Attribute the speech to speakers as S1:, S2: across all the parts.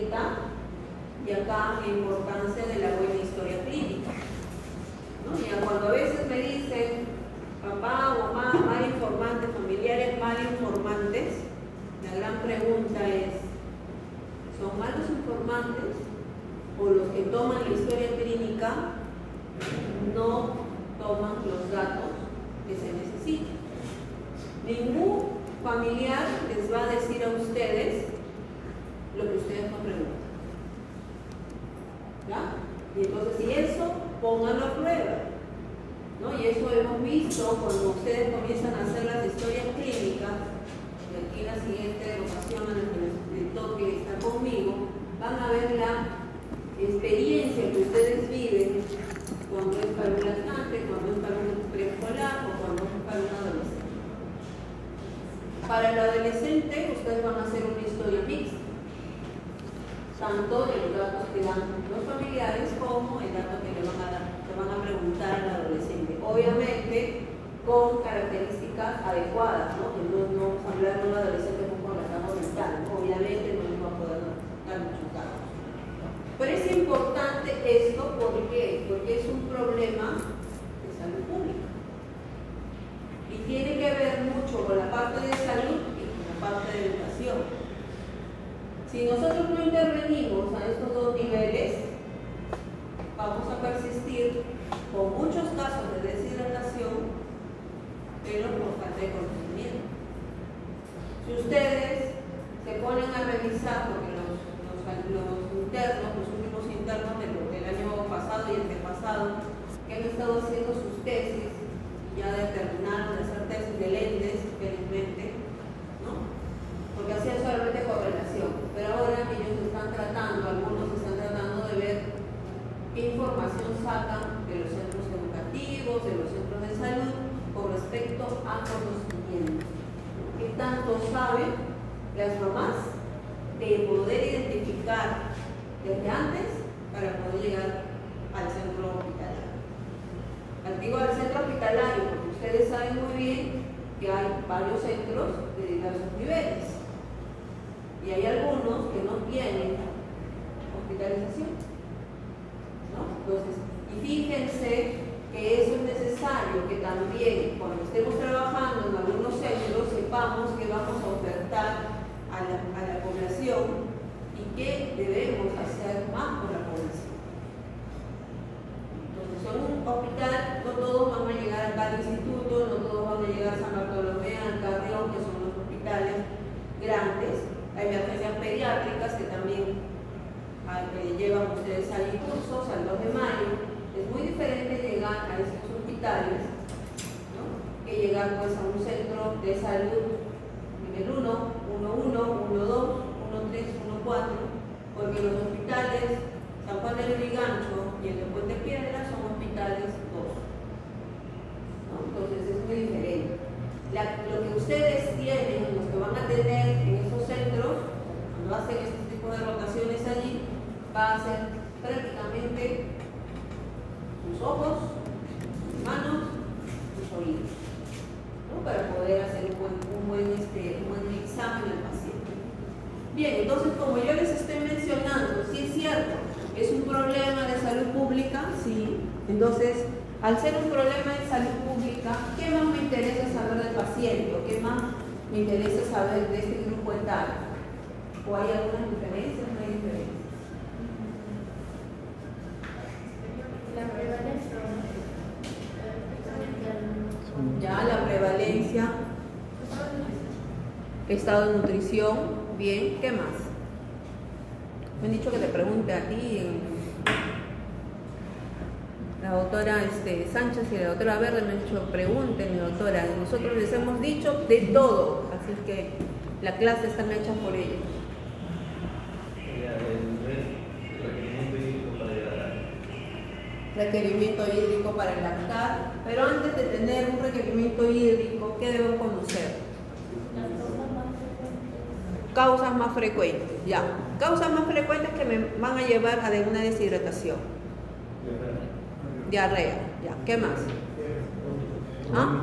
S1: ahorita, y acá la importancia de la buena historia clínica, ¿no? Ya cuando a veces me dicen papá o mamá mal informantes, familiares mal informantes, la gran pregunta es: ¿son malos informantes o los que toman la historia clínica no toman los datos que se necesitan? Ningún familiar les va a decir a ustedes lo que ustedes no preguntan, ¿ya? Y entonces, si eso, pónganlo a prueba, ¿no? Y eso hemos visto cuando ustedes comienzan a hacer las historias clínicas. Y aquí en la siguiente rotación del toque está conmigo, van a ver la experiencia que ustedes viven cuando es para un lactante, cuando es para un preescolar o cuando es para un adolescente. Para el adolescente, ustedes van a hacer una historia mixta, tanto de los datos que dan los familiares como el dato que le van a dar, que van a preguntar al adolescente. Obviamente, con características adecuadas, ¿no? Que no vamos a hablar de un adolescente con retraso mental, ¿no? Obviamente no les va a poder dar muchos datos. Pero es importante esto, ¿por qué? Porque es un problema de salud pública. Y tiene que ver mucho con la parte de salud y con la parte de educación. Si nosotros no intervenimos a estos dos niveles, vamos a persistir con muchos casos de deshidratación, pero por falta de conocimiento. Si ustedes se ponen a revisar, porque los internos, los últimos internos del año pasado y antepasado, que han estado haciendo sus tesis, ya determinaron de hacer tesis de lentes, felizmente, ¿no? Porque hacían solamente correlación, pero ahora ellos están tratando, algunos están tratando de ver qué información sacan de los centros educativos, de los centros de salud, con respecto a conocimiento. ¿Qué tanto saben las mamás de poder identificar desde antes para poder llegar al centro hospitalario? Digo al centro hospitalario porque ustedes saben muy bien que hay varios centros de diversos niveles y hay algunos que no tienen hospitalización, ¿no? Entonces, y fíjense que eso es necesario, que también cuando estemos trabajando en algunos centros sepamos que vamos a ofertar a la población y que debemos hacer más por la población. Entonces, en un hospital no todos van a llegar acá al instituto, no todos van a llegar a San Bartolomé, al Carrión, que son los hospitales grandes. Hay emergencias pediátricas que también llevan ustedes a cursos, al 2 de mayo. Es muy diferente llegar a estos hospitales, ¿no?, que llegar pues a un centro de salud nivel 1, 1.1, 1.2, 1.3, 1.4, porque los hospitales San Juan del Lurigancho y el de Puente Piedra son hospitales 2, ¿no? Entonces es muy diferente. Lo que ustedes tienen, los que van a tener en estos centros, cuando hacen este tipo de rotaciones allí, va a ser prácticamente sus ojos, sus manos, sus oídos, ¿no?, para poder hacer un buen examen al paciente. Bien, entonces, como yo les estoy mencionando, sí es cierto, es un problema de salud pública, sí. Entonces, al ser un problema de salud pública, ¿qué más me interesa saber del paciente? ¿O qué más me interesa saber de este grupo etario? ¿O hay algunas diferencias? ¿No hay diferencias?
S2: La prevalencia.
S1: Ya, la prevalencia, estado de nutrición, bien, ¿qué más? Me han dicho que te pregunte a ti, la doctora Sánchez y la doctora Verde me han dicho, pregúntenme, doctora, nosotros les hemos dicho de todo, así que la clase está hecha por ellos. Requerimiento hídrico para lactar, pero antes de tener un requerimiento hídrico, ¿qué debo conocer? Causas más frecuentes, ya. Causas más frecuentes que me van a llevar a una deshidratación. Diarrea, ya. ¿Qué más? ¿Ah?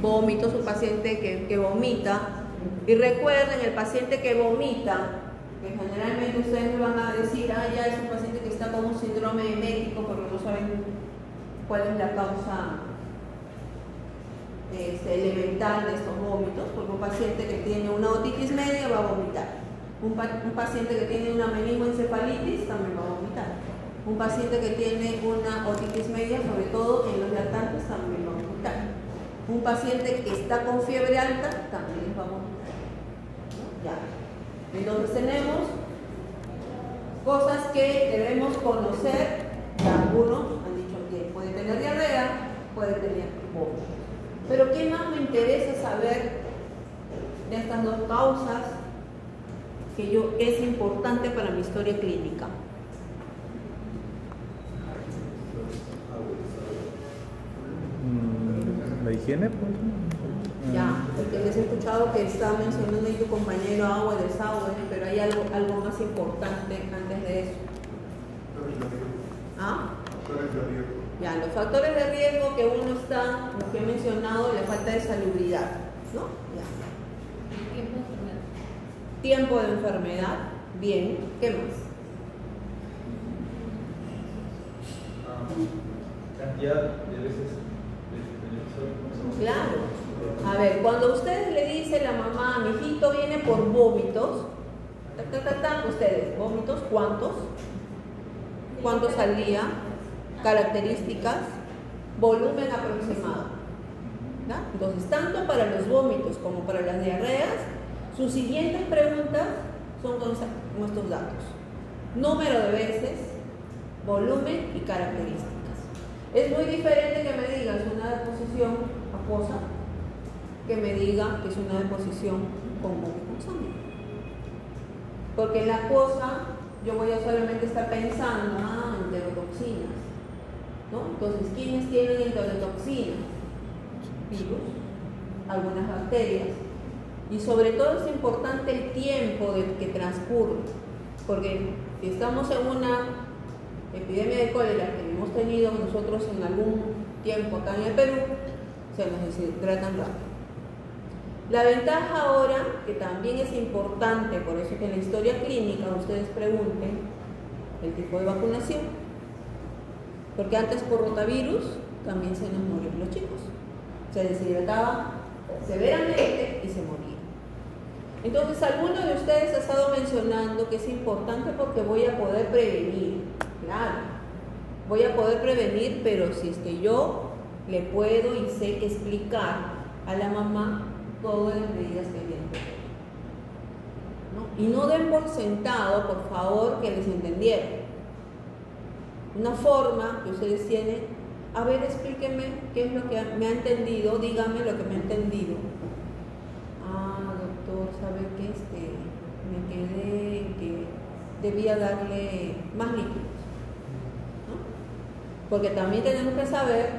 S1: Vómitos, un paciente que vomita. Y recuerden, el paciente que vomita que generalmente ustedes me van a decir, ya es un paciente que está con un síndrome emético porque no saben cuál es la causa elemental de estos vómitos, porque un paciente que tiene una otitis media va a vomitar. Un paciente que tiene una meningoencefalitis también va a vomitar. Un paciente que tiene una otitis media, sobre todo en los lactantes, también va a vomitar. Un paciente que está con fiebre alta también va a vomitar. ¿No? Ya. Entonces tenemos cosas que debemos conocer. Algunos han dicho que puede tener diarrea, puede tener vómitos. Pero ¿qué más me interesa saber de estas dos causas que es importante para mi historia clínica?
S3: ¿La higiene, pues?
S1: Ya, porque les he escuchado que está mencionando ahí tu compañero agua, desagüe, pero hay algo más importante antes de eso. ¿Ah? Ya, los factores de riesgo que uno está, lo que he mencionado, la falta de salubridad, ¿no? Ya. Tiempo de enfermedad, bien, ¿qué más?
S3: Cantidad de veces
S1: Claro. A ver, cuando ustedes le dicen a la mamá, mi hijito viene por vómitos, ustedes, vómitos, ¿cuántos? ¿Cuántos al día? Características, volumen aproximado. ¿Ya? Entonces, tanto para los vómitos como para las diarreas, sus siguientes preguntas son con estos datos: número de veces, volumen y características. Es muy diferente que me digas una deposición acuosa que me diga que es una deposición con vómito sanguíneo. Porque en la acuosa yo voy a solamente estar pensando en enterotoxinas, ¿no? Entonces, ¿quiénes tienen enterotoxinas? Virus, algunas bacterias. Y sobre todo es importante el tiempo que transcurre, porque si estamos en una epidemia de cólera que hemos tenido nosotros en algún tiempo acá en el Perú, se nos deshidratan rápido. La ventaja ahora, que también es importante, por eso que en la historia clínica ustedes pregunten el tipo de vacunación, porque antes por rotavirus también se nos morían los chicos, se deshidrataban severamente y se morían. Entonces, alguno de ustedes ha estado mencionando que es importante porque voy a poder prevenir. Claro, voy a poder prevenir, pero si es que yo le puedo y sé explicar a la mamá todas las medidas que tienen que tener, ¿no? Y no den por sentado, por favor, que les entendieron. Una forma que ustedes tienen, a ver, explíquenme qué es lo que me ha entendido, díganme lo que me ha entendido. Doctor, ¿sabe qué? Me quedé en que debía darle más líquidos, ¿no? Porque también tenemos que saber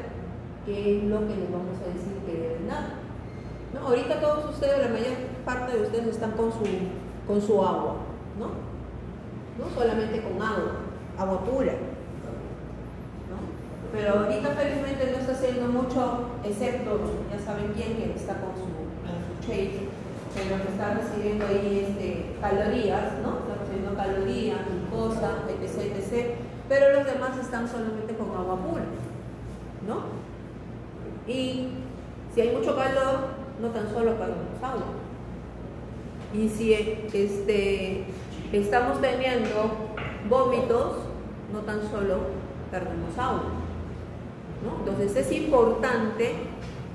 S1: qué es lo que les vamos a decir que deben dar, ¿no? Ahorita todos ustedes, la mayor parte de ustedes están con su agua, ¿no? No solamente con agua pura, ¿no? Pero ahorita felizmente no está haciendo mucho, excepto, ya saben quién, que está con su shake, pero que está recibiendo ahí calorías, ¿no? Está recibiendo calorías, glucosa, etc, etc. Pero los demás están solamente con agua pura, ¿no? Y si hay mucho calor, no tan solo perdemos agua. Y si estamos teniendo vómitos, no tan solo perdemos agua, ¿no? Entonces es importante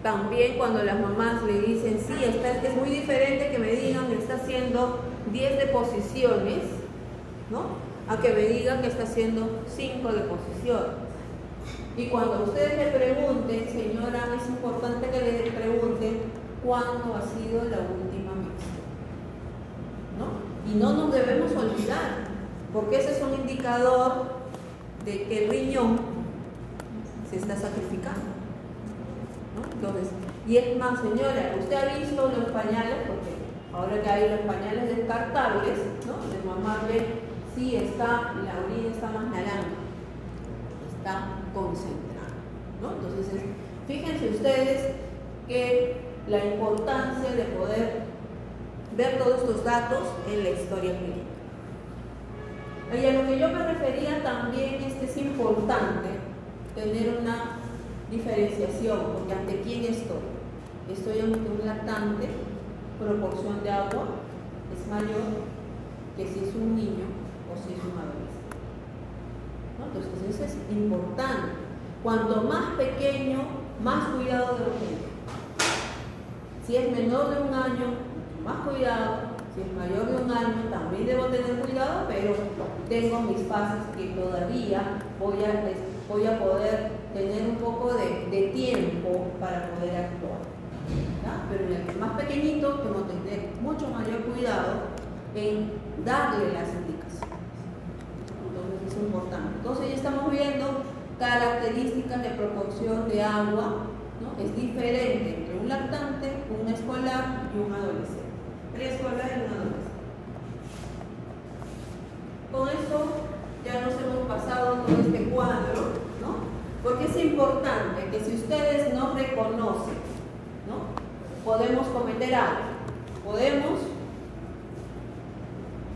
S1: también cuando las mamás le dicen, sí, es muy diferente que me digan que está haciendo 10 deposiciones, ¿no? A que me digan que está haciendo 5 deposiciones. Y cuando ustedes le pregunten, señora, es importante que le pregunten cuándo ha sido la última mixta, ¿no? Y no nos debemos olvidar, porque ese es un indicador de que el riñón se está sacrificando, ¿no? Entonces, y es más, señora, usted ha visto los pañales, porque ahora que hay los pañales descartables, ¿no? De mamá ve si la orina está más naranja, está concentrada, ¿no? Entonces, fíjense ustedes que la importancia de poder ver todos estos datos en la historia clínica. Y a lo que yo me refería también es que es importante tener una diferenciación, porque ante quién estoy. Estoy ante un lactante, proporción de agua es mayor que si es un niño o si es un adolescente, ¿no? Entonces eso es importante. Cuanto más pequeño, más cuidado debo tener. Si es menor de un año, más cuidado. Si es mayor de un año, también debo tener cuidado, pero tengo mis fases que todavía voy a poder tener un poco de tiempo para poder actuar, ¿ya? Pero en el más pequeñito tengo que tener mucho mayor cuidado en darle las indicaciones. Entonces es importante. Entonces ya estamos viendo características de proporción de agua, ¿no? Es diferente entre un lactante, un escolar y un adolescente. Preescolar y un adolescente. Con eso ya nos hemos pasado todo este cuadro, ¿no? Porque es importante que si ustedes no reconocen, ¿no? Podemos cometer algo, podemos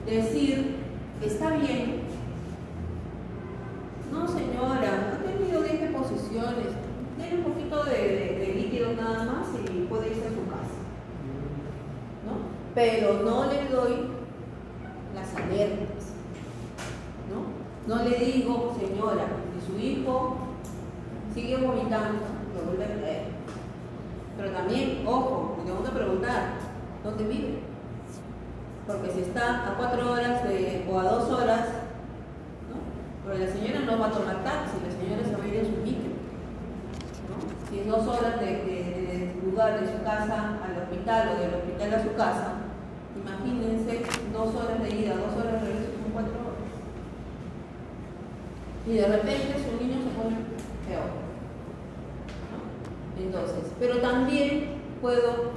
S1: decir, está bien, no señora, ha tenido 10 deposiciones, tiene un poquito de líquido nada más y puede irse a su casa, ¿no? Pero no le doy las alertas, ¿no? No le digo, señora, si su hijo sigue vomitando, lo vuelve a traer. Pero también, ojo, me tengo que preguntar, ¿dónde vive? Porque si está a 4 horas o a 2 horas, ¿no? Pero la señora no va a tomar taxi, la señora se va a ir en su micro, ¿no? Si es 2 horas de lugar de su casa al hospital o del hospital a su casa, imagínense 2 horas de ida, 2 horas de regreso, son 4 horas. Y de repente su niño se pone peor, ¿no? Entonces, pero también puedo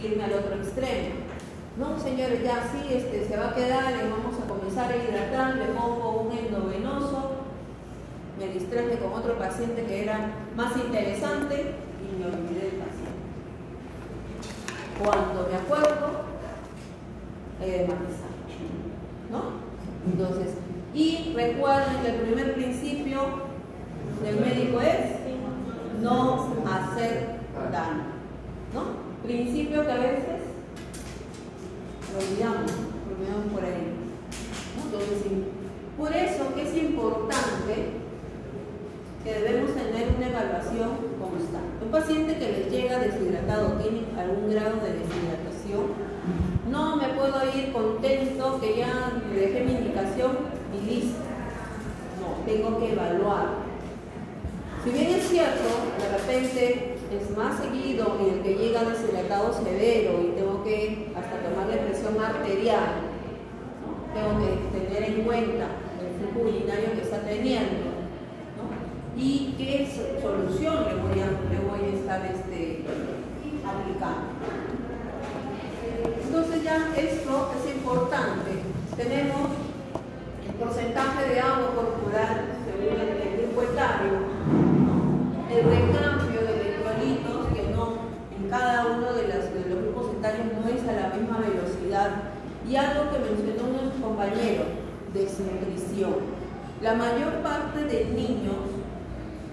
S1: irme al otro extremo. No, señores, ya sí, se va a quedar, le vamos a comenzar a hidratar, le pongo un endovenoso, me distraje con otro paciente que era más interesante y me olvidé del paciente. Cuando me acuerdo, hay que matizar, ¿no? Entonces, y recuerden que el primer principio del médico es no hacer daño, ¿no? Principio que a veces lo olvidamos por ahí, ¿no? Entonces, por eso que es importante que debemos tener una evaluación constante. Un paciente que les llega deshidratado, tiene algún grado de deshidratación, no me puedo ir contento que ya le dejé mi indicación y listo. No, tengo que evaluar. Si bien es cierto, de repente es más seguido en el que llega deshidratado severo y tengo que hasta tomarle presión arterial, ¿no? Tengo que tener en cuenta el flujo urinario que está teniendo, ¿no? Y qué solución le voy a estar aplicando. Entonces ya esto es importante. Tenemos el porcentaje de agua corporal según el grupo etario, ¿no? El recambio de electrolitos, que no en cada uno de los grupos etarios no es a la misma velocidad. Y algo que mencionó nuestro compañero, desnutrición. La mayor parte de niños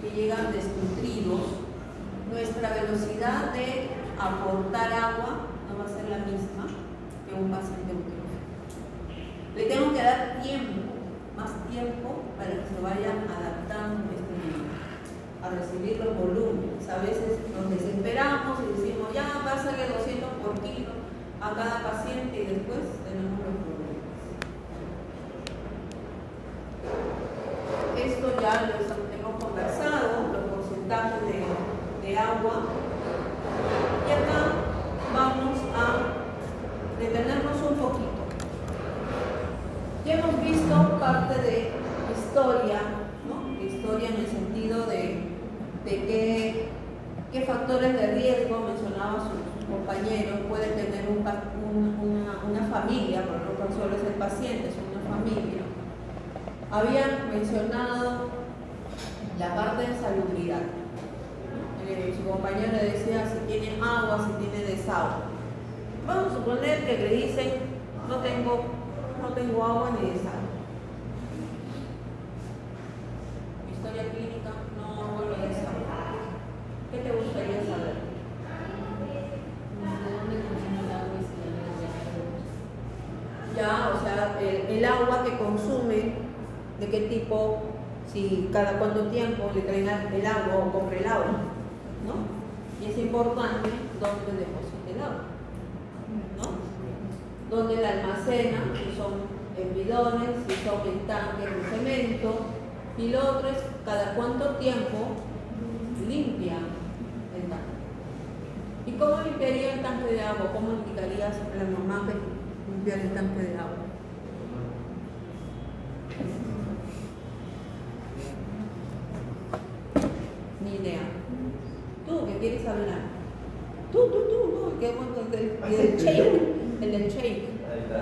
S1: que llegan desnutridos, nuestra velocidad de aportar agua no va a ser la misma que un paciente nutrido. Le tengo que dar tiempo, más tiempo, para que se vaya adaptando este niño a recibir los volúmenes. A veces nos desesperamos y decimos, ya, pásale 200 por kilo a cada paciente y después tenemos los problemas. Esto ya lo hemos conversado, los porcentajes de agua. Y acá vamos a detenernos un poquito. Ya hemos visto parte de historia, ¿no? Historia en el sentido de qué factores de riesgo, mencionaba sus compañeros, puede tener una familia, porque no tan solo es el paciente, es una familia. Habían mencionado la parte de salubridad. Su compañero le decía si tiene agua, si tiene desagüe. Vamos a suponer que le dicen no tengo agua ni desagüe. qué tipo, si cada cuánto tiempo le traen el agua o compra el agua, ¿no? Y es importante dónde deposita el agua, ¿no? Dónde la almacena, si son en bidones, si son en tanques de cemento, y lo otro es cada cuánto tiempo limpia el tanque. ¿Y cómo limpiaría el tanque de agua? ¿Cómo indicarías a la mamá que limpiar el tanque de agua? Ni idea. Tú, que quieres hablar. Tú, no, que el del shake. El del shake.
S3: Ahí está.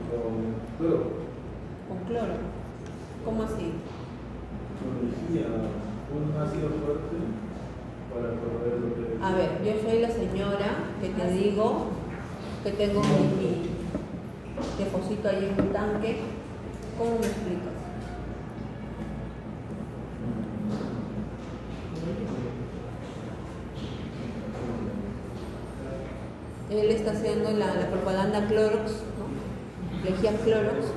S3: Con cloro.
S1: Con cloro. ¿Cómo así?
S3: Un ácido fuerte para correr lo que...
S1: A ver, yo soy la señora que te digo que tengo mi deposito ahí en mi tanque. ¿Cómo me explicas? Él está haciendo la propaganda Clorox, ¿no? Lejía Clorox.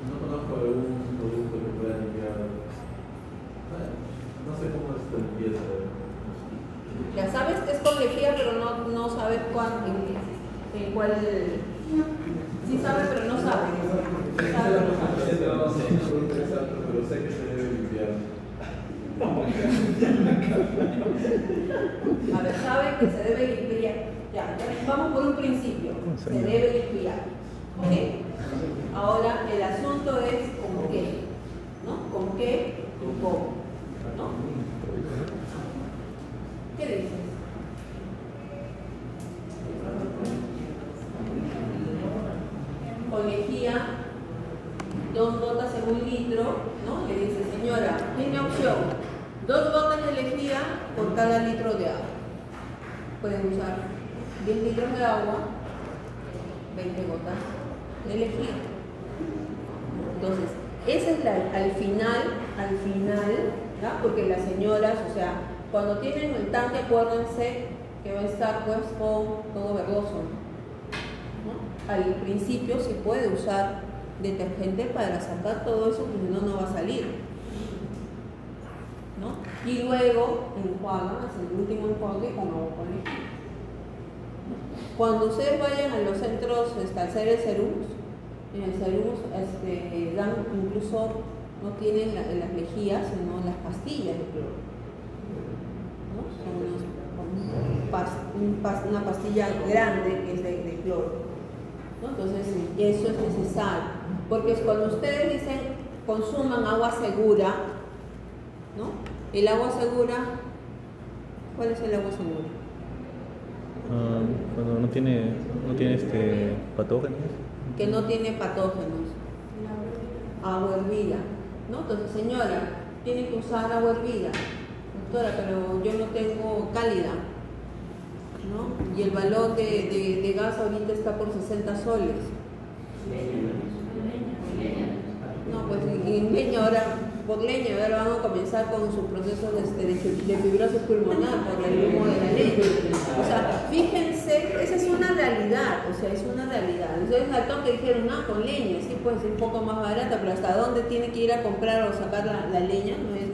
S3: No conozco algún producto que pueda limpiar. No sé cómo es la limpieza.
S1: Ya sabes que es con lejía, pero no sabes cuál. Sí sabe, pero no sabe.
S3: No sé el producto exacto, pero sé que se debe limpiar.
S1: A ver, sabe que se debe limpiar. Ya, vamos por un principio. Se debe limpiar. ¿Ok? Ahora el asunto es con qué, ¿no? ¿Con qué y cómo? ¿No? ¿Qué dices? Con lejía, 2 gotas en 1 litro, ¿no? Le dice, señora, tiene opción, 2 gotas de lejía por cada litro de agua. Pueden usar 10 litros de agua, 20 gotas de lejía. Entonces, esa es al final, ¿ya? Porque las señoras, o sea, cuando tienen el tanque, acuérdense que va a estar pues todo verdoso, ¿no? Al principio se puede usar detergente para sacar todo eso, porque si no, no va a salir, ¿no? Y luego enjuagan, hacen el último enjuague con agua con lejía. Cuando ustedes vayan a los centros a hacer el Serums, en el Serums dan incluso, no tienen las lejías, sino las pastillas de cloro, ¿no? Son una pastilla grande que es de cloro, ¿no? Entonces eso es necesario, porque cuando ustedes dicen consuman agua segura, ¿no? El agua segura, ¿cuál es el agua segura?
S3: Cuando no tiene patógenos.
S1: Que no tiene patógenos. Agua hervida, ¿no? Entonces, señora, tiene que usar agua hervida. Doctora, pero yo no tengo cálida, ¿no? Y el valor de gas ahorita está por 60 soles. No, pues en leña ahora, por leña, ahora van a comenzar con su proceso de fibrosis pulmonar por el humo de la leña. O sea, fíjense, esa es una realidad, o sea, es una realidad. Entonces al toque dijeron, con leña, sí puede ser un poco más barata, pero ¿hasta dónde tiene que ir a comprar o sacar la leña? No es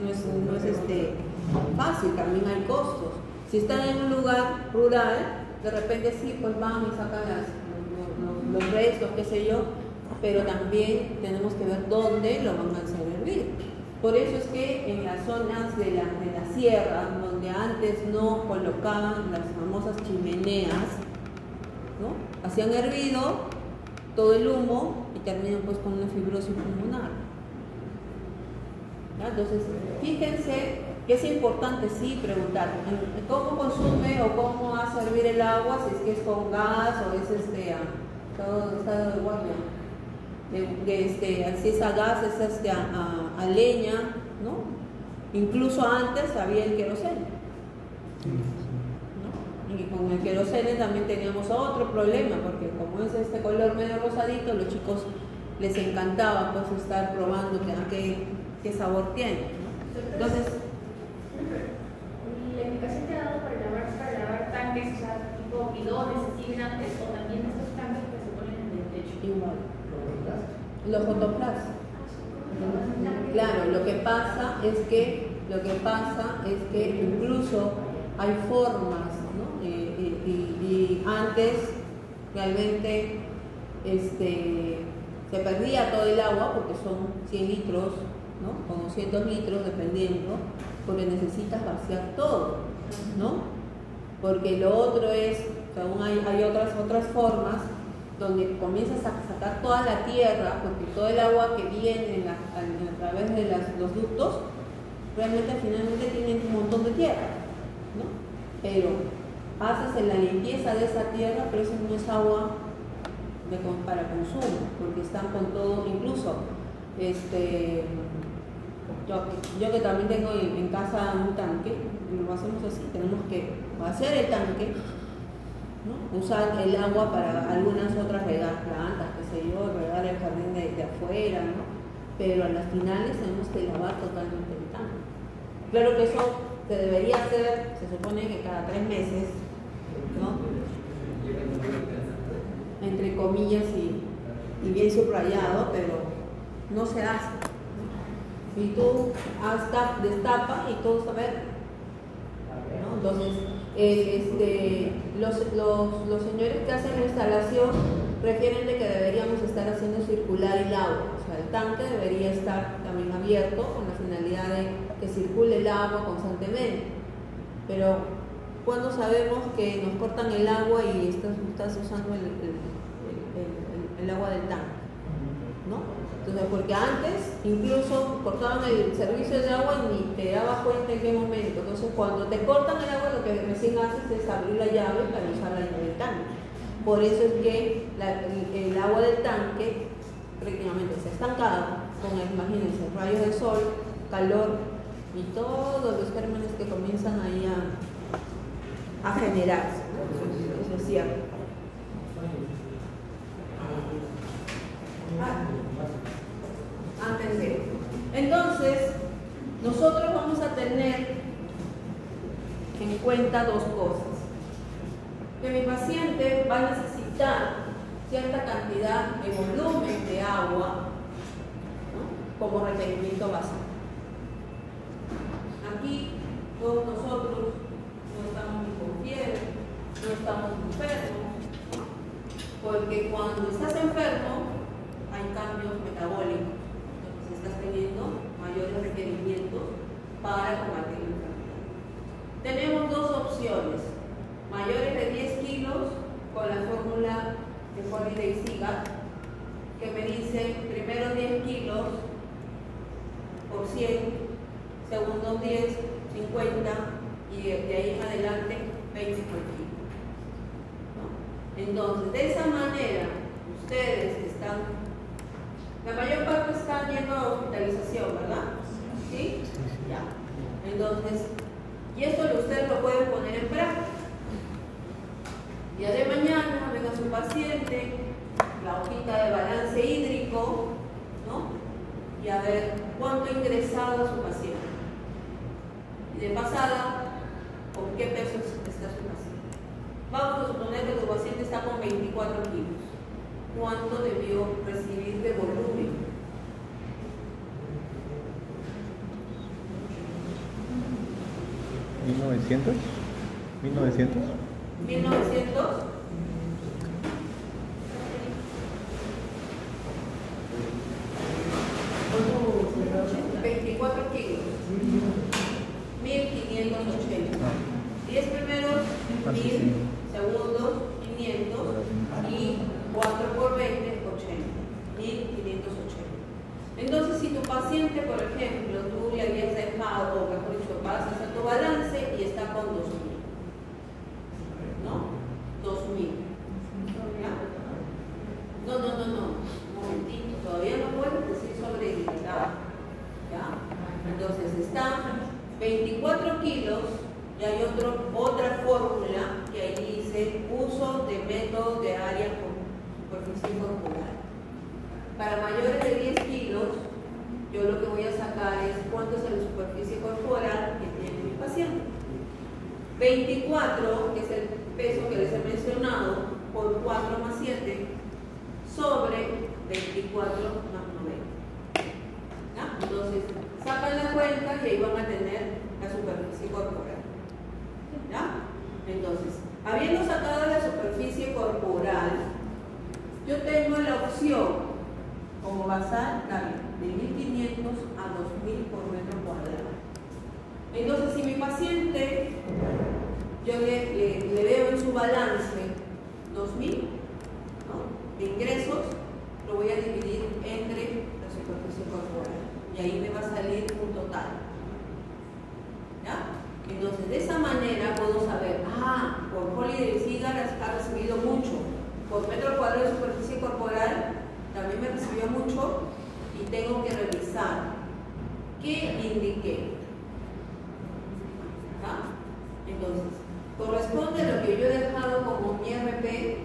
S1: fácil, también hay costos. Si están en un lugar rural, de repente sí, pues van y sacan los restos, qué sé yo, pero también tenemos que ver dónde lo van a hacer hervir. Por eso es que en las zonas de la sierra, donde antes no colocaban las famosas chimeneas, ¿no? Hacían hervido todo el humo y terminan pues con una fibrosis pulmonar. ¿Ya? Entonces, fíjense que es importante sí preguntar cómo consume o cómo hace hervir el agua, si es que es con gas o es todo estado de guardia. Si es a gas, es a leña, ¿no? Incluso antes había el queroseno, ¿no? Y con el queroseno también teníamos otro problema, porque como es este color medio rosadito, los chicos les encantaba pues estar probando qué sabor tiene, ¿no? Entonces,
S2: la indicación que ha dado para lavar tanques, o sea, bidones así grandes o también estos tanques que se ponen en el techo.
S1: Igual. Los Fotoplas. Claro, lo que pasa es que incluso hay formas, ¿no? Y antes realmente se perdía todo el agua porque son 100 litros, ¿no? O 200 litros dependiendo, porque necesitas vaciar todo, ¿no? Porque lo otro es, o sea, aún hay otras formas donde comienzas a sacar toda la tierra, porque todo el agua que viene a través de los ductos realmente finalmente tiene un montón de tierra, ¿no? Pero haces la limpieza de esa tierra, pero eso no es agua para consumo, porque están con todo, incluso yo que también tengo en casa un tanque, lo hacemos así, tenemos que vaciar el tanque, ¿no? Usar el agua para algunas otras regar plantas, qué sé yo, regar el jardín de afuera, ¿no? Pero a las finales tenemos que lavar totalmente el tanque. Claro que eso se debería hacer, se supone que cada 3 meses, ¿no? Entre comillas y bien subrayado, pero no se hace, ¿no? Y tú destapa y todo está verde, ¿no? Entonces, los señores que hacen la instalación refieren de que deberíamos estar haciendo circular el agua, o sea, el tanque debería estar también abierto con la finalidad de que circule el agua constantemente, pero cuando sabemos que nos cortan el agua y estás usando el agua del tanque, ¿no? Entonces, porque antes incluso cortaban el servicio de agua y ni te dabas cuenta en qué momento. Entonces, cuando te cortan el agua, lo que recién haces es abrir la llave para usar la llave del tanque. Por eso es que el agua del tanque prácticamente está estancada con, imagínense, rayos del sol, calor y todos los gérmenes que comienzan ahí a generarse, ¿no? Eso es cierto. Entonces, nosotros vamos a tener en cuenta 2 cosas. Que mi paciente va a necesitar cierta cantidad de volumen de agua, ¿no? Como requerimiento básico. Aquí todos nosotros no estamos ni con fiebre, no estamos enfermos, porque cuando estás enfermo hay cambios metabólicos, entonces estás teniendo mayores requerimientos para combatir la enfermedad. Tenemos 2 opciones: mayores de 10 kilos con la fórmula de Holiday Sigat, que me dice primero 10 kilos por 100, segundos 10, 50 y de ahí en adelante 20 por kilo, ¿no? Entonces, de esa manera, ustedes están, la mayor parte están yendo a hospitalización, ¿verdad? ¿Sí? Ya. Entonces, y esto ustedes lo pueden poner en práctica. Día de mañana venga su paciente, la hojita de balance hídrico, ¿no? Y a ver cuánto ha ingresado su paciente. Y de pasada, ¿con qué peso está su paciente? Vamos a suponer que tu paciente está con 24 kilos. ¿Cuánto debió recibir de volumen?
S4: ¿1900? ¿1900?
S1: 1900. 24 kilos. 1580. 10 primeros, 1000, segundos, 500 y 4 por 20, 80. 1580. Entonces, si tu paciente, por ejemplo, tú le habías dejado, o mejor dicho, vas a hacer tu balance y está con 2000, ¿no? 2000. ¿Ya? No. Un momentito, todavía no puedes decir sobre el grado. ¿Ya? Entonces, está 24 kilos y hay otra fórmula que ahí dice uso de método de área con superficie corporal. Para mayores de 10 kilos, yo lo que voy a sacar es cuánto es la superficie corporal que tiene mi paciente. 24, que es el peso que les he mencionado, mencionado por 4 más 7 sobre 24 más 90. ¿Ya? Entonces, sacan la cuenta y ahí van a tener la superficie corporal. ¿Ya? Entonces, habiendo sacado la superficie corporal, yo tengo la opción, como basal, de 1500 a 2000 por metro cuadrado. Entonces, si mi paciente, yo le veo en su balance 2000, ¿no?, de ingresos, lo voy a dividir entre la superficie corporal y ahí me va a salir un total. ¿Ya? Entonces, de esa manera puedo saber, por Holiday Cigar ha recibido mucho, por metro cuadrado de superficie corporal también me recibió mucho y tengo que revisar qué indiqué. ¿Ya? Entonces, corresponde a lo que yo he dejado como mi RP,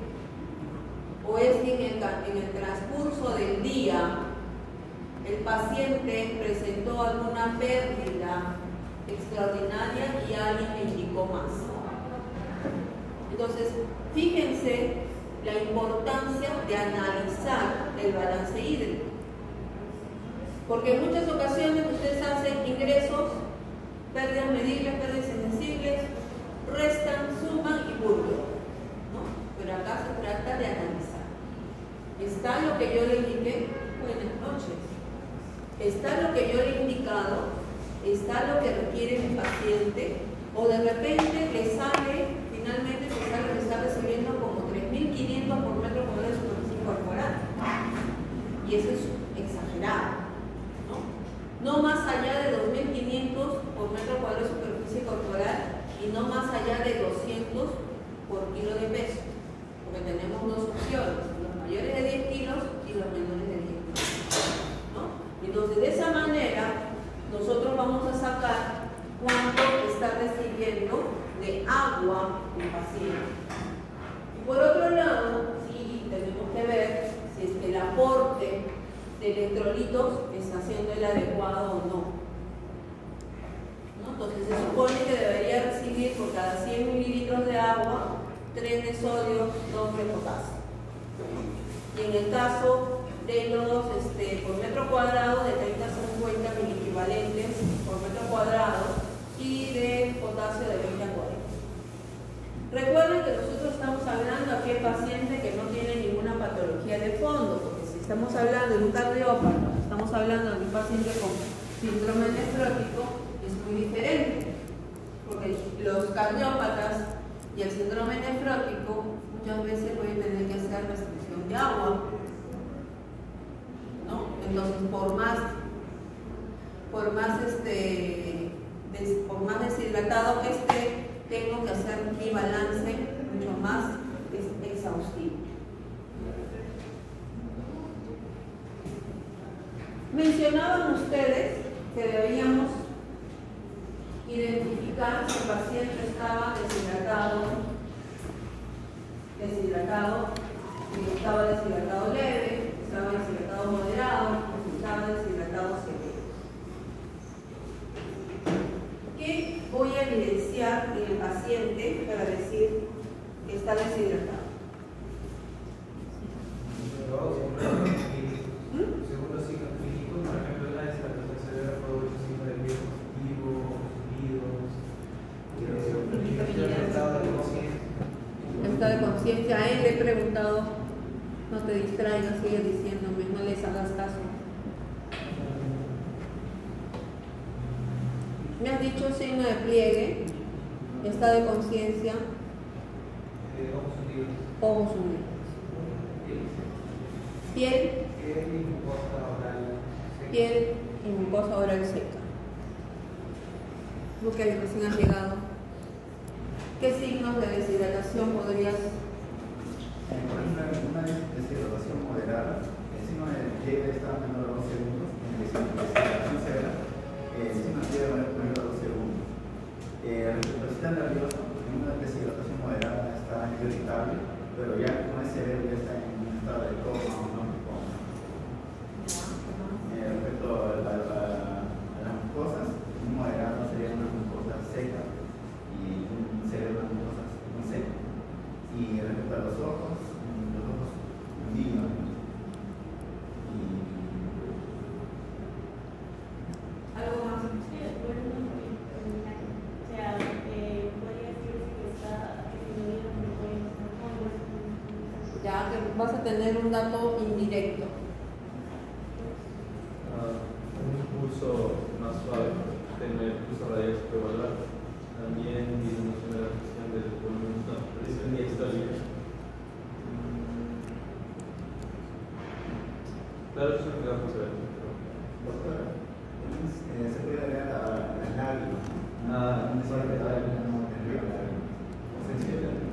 S1: o es que en el transcurso del día el paciente presentó alguna pérdida extraordinaria y alguien me indicó más. Entonces, fíjense la importancia de analizar el balance hídrico, porque en muchas ocasiones ustedes hacen ingresos, pérdidas medibles, pérdidas insensibles, restan, suman y burlan, ¿no? Pero acá se trata de analizar. ¿Está lo que yo le indiqué? Buenas noches. ¿Está lo que yo le he indicado? ¿Está lo que requiere mi paciente? O de repente le sale, finalmente le sale que está recibiendo como 3.500 por metro cuadrado de superficie corporal. Y eso es exagerado, ¿no? No más allá de 2.500 por metro cuadrado de superficie corporal y no más allá de 200 por kilo de peso. Porque tenemos dos opciones, los mayores de 10 kilos y los menores de 10 kilos, ¿no? Entonces, de esa manera, nosotros vamos a sacar cuánto está recibiendo de agua el paciente. Y por otro lado, sí tenemos que ver si es que el aporte de electrolitos está siendo el adecuado o no. Entonces, se supone que debería recibir por cada 100 mililitros de agua 3 de sodio, 2 de potasio. Y en el caso de los por metro cuadrado, de 30 a 50 miliequivalentes por metro cuadrado y de potasio de 20 a 40. Recuerden que nosotros estamos hablando aquí de paciente que no tiene ninguna patología de fondo, porque si estamos hablando de un cardiópata, estamos hablando de un paciente con síndrome nefrótico, es muy diferente, porque los cardiópatas y el síndrome nefrótico muchas veces pueden tener que hacer restricción de agua, ¿no? Entonces, por más deshidratado que esté, tengo que hacer mi balance mucho más exhaustivo. Mencionaban ustedes que debíamos identificar si el paciente estaba deshidratado, si estaba deshidratado leve, estaba deshidratado moderado, si estaba deshidratado severo. ¿Qué voy a evidenciar en el paciente para decir que está deshidratado?
S3: Según los signos clínicos, por ejemplo, la deshidratación severa produce signos de pie positivo, estado de conciencia.
S1: Estado de conciencia. A él le he preguntado, no te distraigas, sigue diciéndome, no les hagas caso. Me has dicho signo de pliegue, estado de conciencia, ojos hundidos, piel y mucosa oral seca. Tú que recién has llegado, ¿qué signos de deshidratación podrías?
S5: Una deshidratación moderada, el signo de pliegue está menor a 2 segundos, en el signo de deshidratación severa, el signo de pliegue va a menor a 2 segundos. Respecto al sistema nervioso, en una deshidratación moderada está irritable, pero ya con ese severo ya está en un estado de coma o no coma. Respecto a las mucosas, un moderado sería una mucosa seca y un severo una mucosa no seca. Y
S1: vas a tener un dato indirecto.
S3: Un impulso más suave, tener impulso radial supervaluar. También disminución de la presión del volumen, no, presión diastólica. Claro, eso no me da mucho ver.
S5: Se puede agregar a las lágrimas.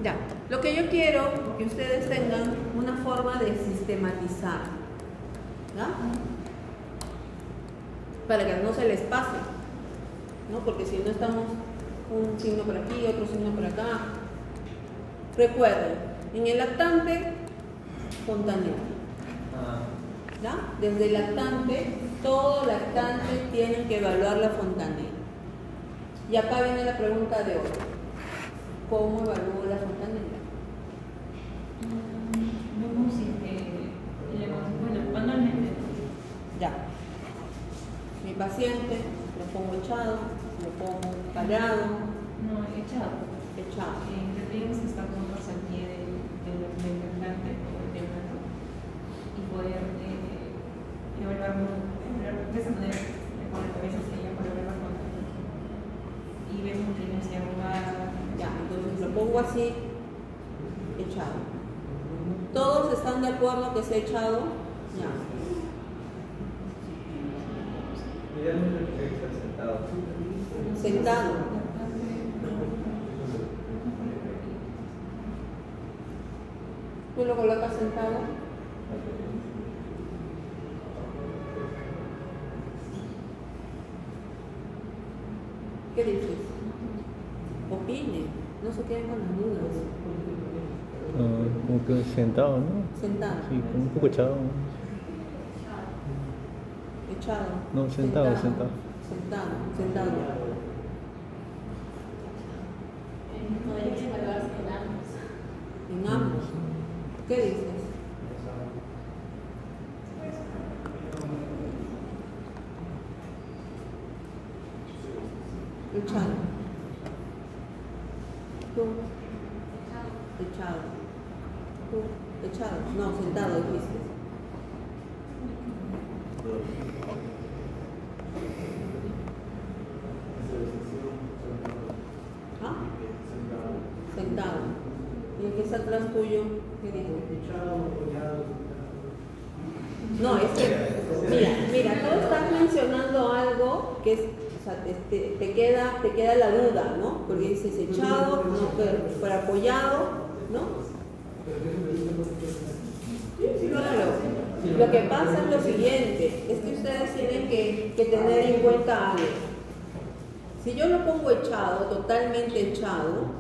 S1: Ya, lo que yo quiero que ustedes tengan una forma de sistematizar, ¿ya? Para que no se les pase, ¿no? Porque si no estamos un signo por aquí, otro signo por acá. Recuerden, en el lactante, fontanela, ¿ya? Desde el lactante, todo lactante tienen que evaluar la fontanela. Y acá viene la pregunta de hoy. ¿Cómo evalúo la fontanela?
S2: Bueno, manualmente.
S1: Ya. Mi paciente lo pongo echado, lo pongo parado,
S2: No, echado.
S1: echado.
S2: Tendríamos que estar juntos al pie del lactante o del neonato y poder evaluarlo de esa manera, con la cabeza sería para ver la fontanela. Y vemos que no se arrugada.
S1: Ya, entonces lo pongo así, echado. ¿Todos están de acuerdo que se ha echado? Ya.
S3: Idealmente tiene que estar sentado.
S1: Sentado. ¿Tú lo colocas sentado? ¿Qué dices? Opine, no se queden con las dudas.
S4: Como que sentado, ¿no?
S1: Sentado.
S4: Sí, como un poco echado.
S1: Echado.
S4: No, sentado, sentado.
S1: Sentado, sentado.
S2: Podría evaluarse en ambos.
S1: En ambos. ¿Qué dices? Echado. Tú. Echado. Tú. Echado. No, sentado dijiste. ¿Ah? Sentado. ¿Y el que está atrás tuyo? ¿Qué dijo? No, es que, mira, tú estás mencionando algo que es, o sea, te queda la duda, ¿no? Porque dices echado, no, pero apoyado, ¿no? Sí, claro. Lo que pasa es lo siguiente, es que ustedes tienen que tener en cuenta algo. Si yo lo pongo echado, totalmente echado,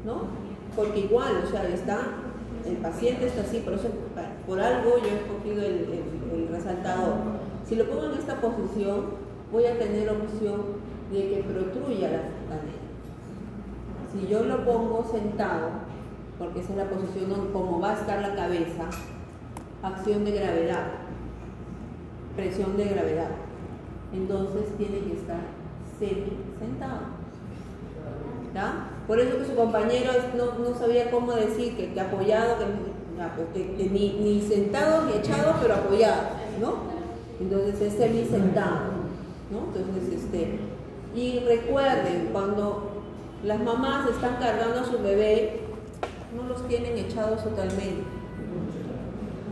S1: ¿no? Porque igual, o sea, el paciente está así, por algo yo he escogido el resaltador. Si lo pongo en esta posición, voy a tener opción de que protruya la fontanela. Si yo lo pongo sentado, porque esa es la posición donde, como va a estar la cabeza, acción de gravedad, presión de gravedad, entonces tiene que estar semi-sentado. ¿Ya? Por eso que su compañero no sabía cómo decir que apoyado, que ni sentado ni echado, pero apoyado, ¿no? Entonces es semi-sentado, ¿no? Entonces, y recuerden, cuando las mamás están cargando a su bebé, no los tienen echados totalmente,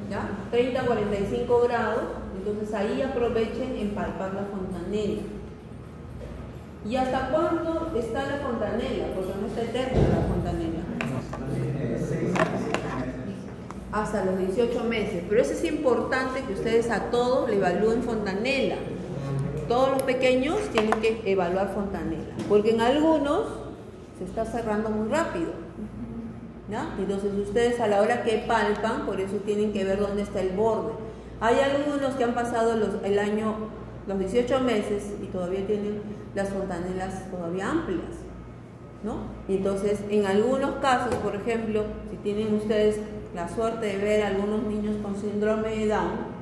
S1: ¿ya? 30 a 45 grados, entonces ahí aprovechen en palpar la fontanela. ¿Y hasta cuándo está la fontanela? Porque no está eterna la fontanela. Hasta los 18 meses. Pero eso es importante que ustedes a todos le evalúen fontanela. Todos los pequeños tienen que evaluar fontanela. Porque en algunos se está cerrando muy rápido, ¿ya? Entonces ustedes a la hora que palpan, por eso tienen que ver dónde está el borde. Hay algunos que han pasado los 18 meses y todavía tienen las fontanelas todavía amplias, ¿no? Entonces, en algunos casos, por ejemplo, si tienen ustedes la suerte de ver a algunos niños con síndrome de Down,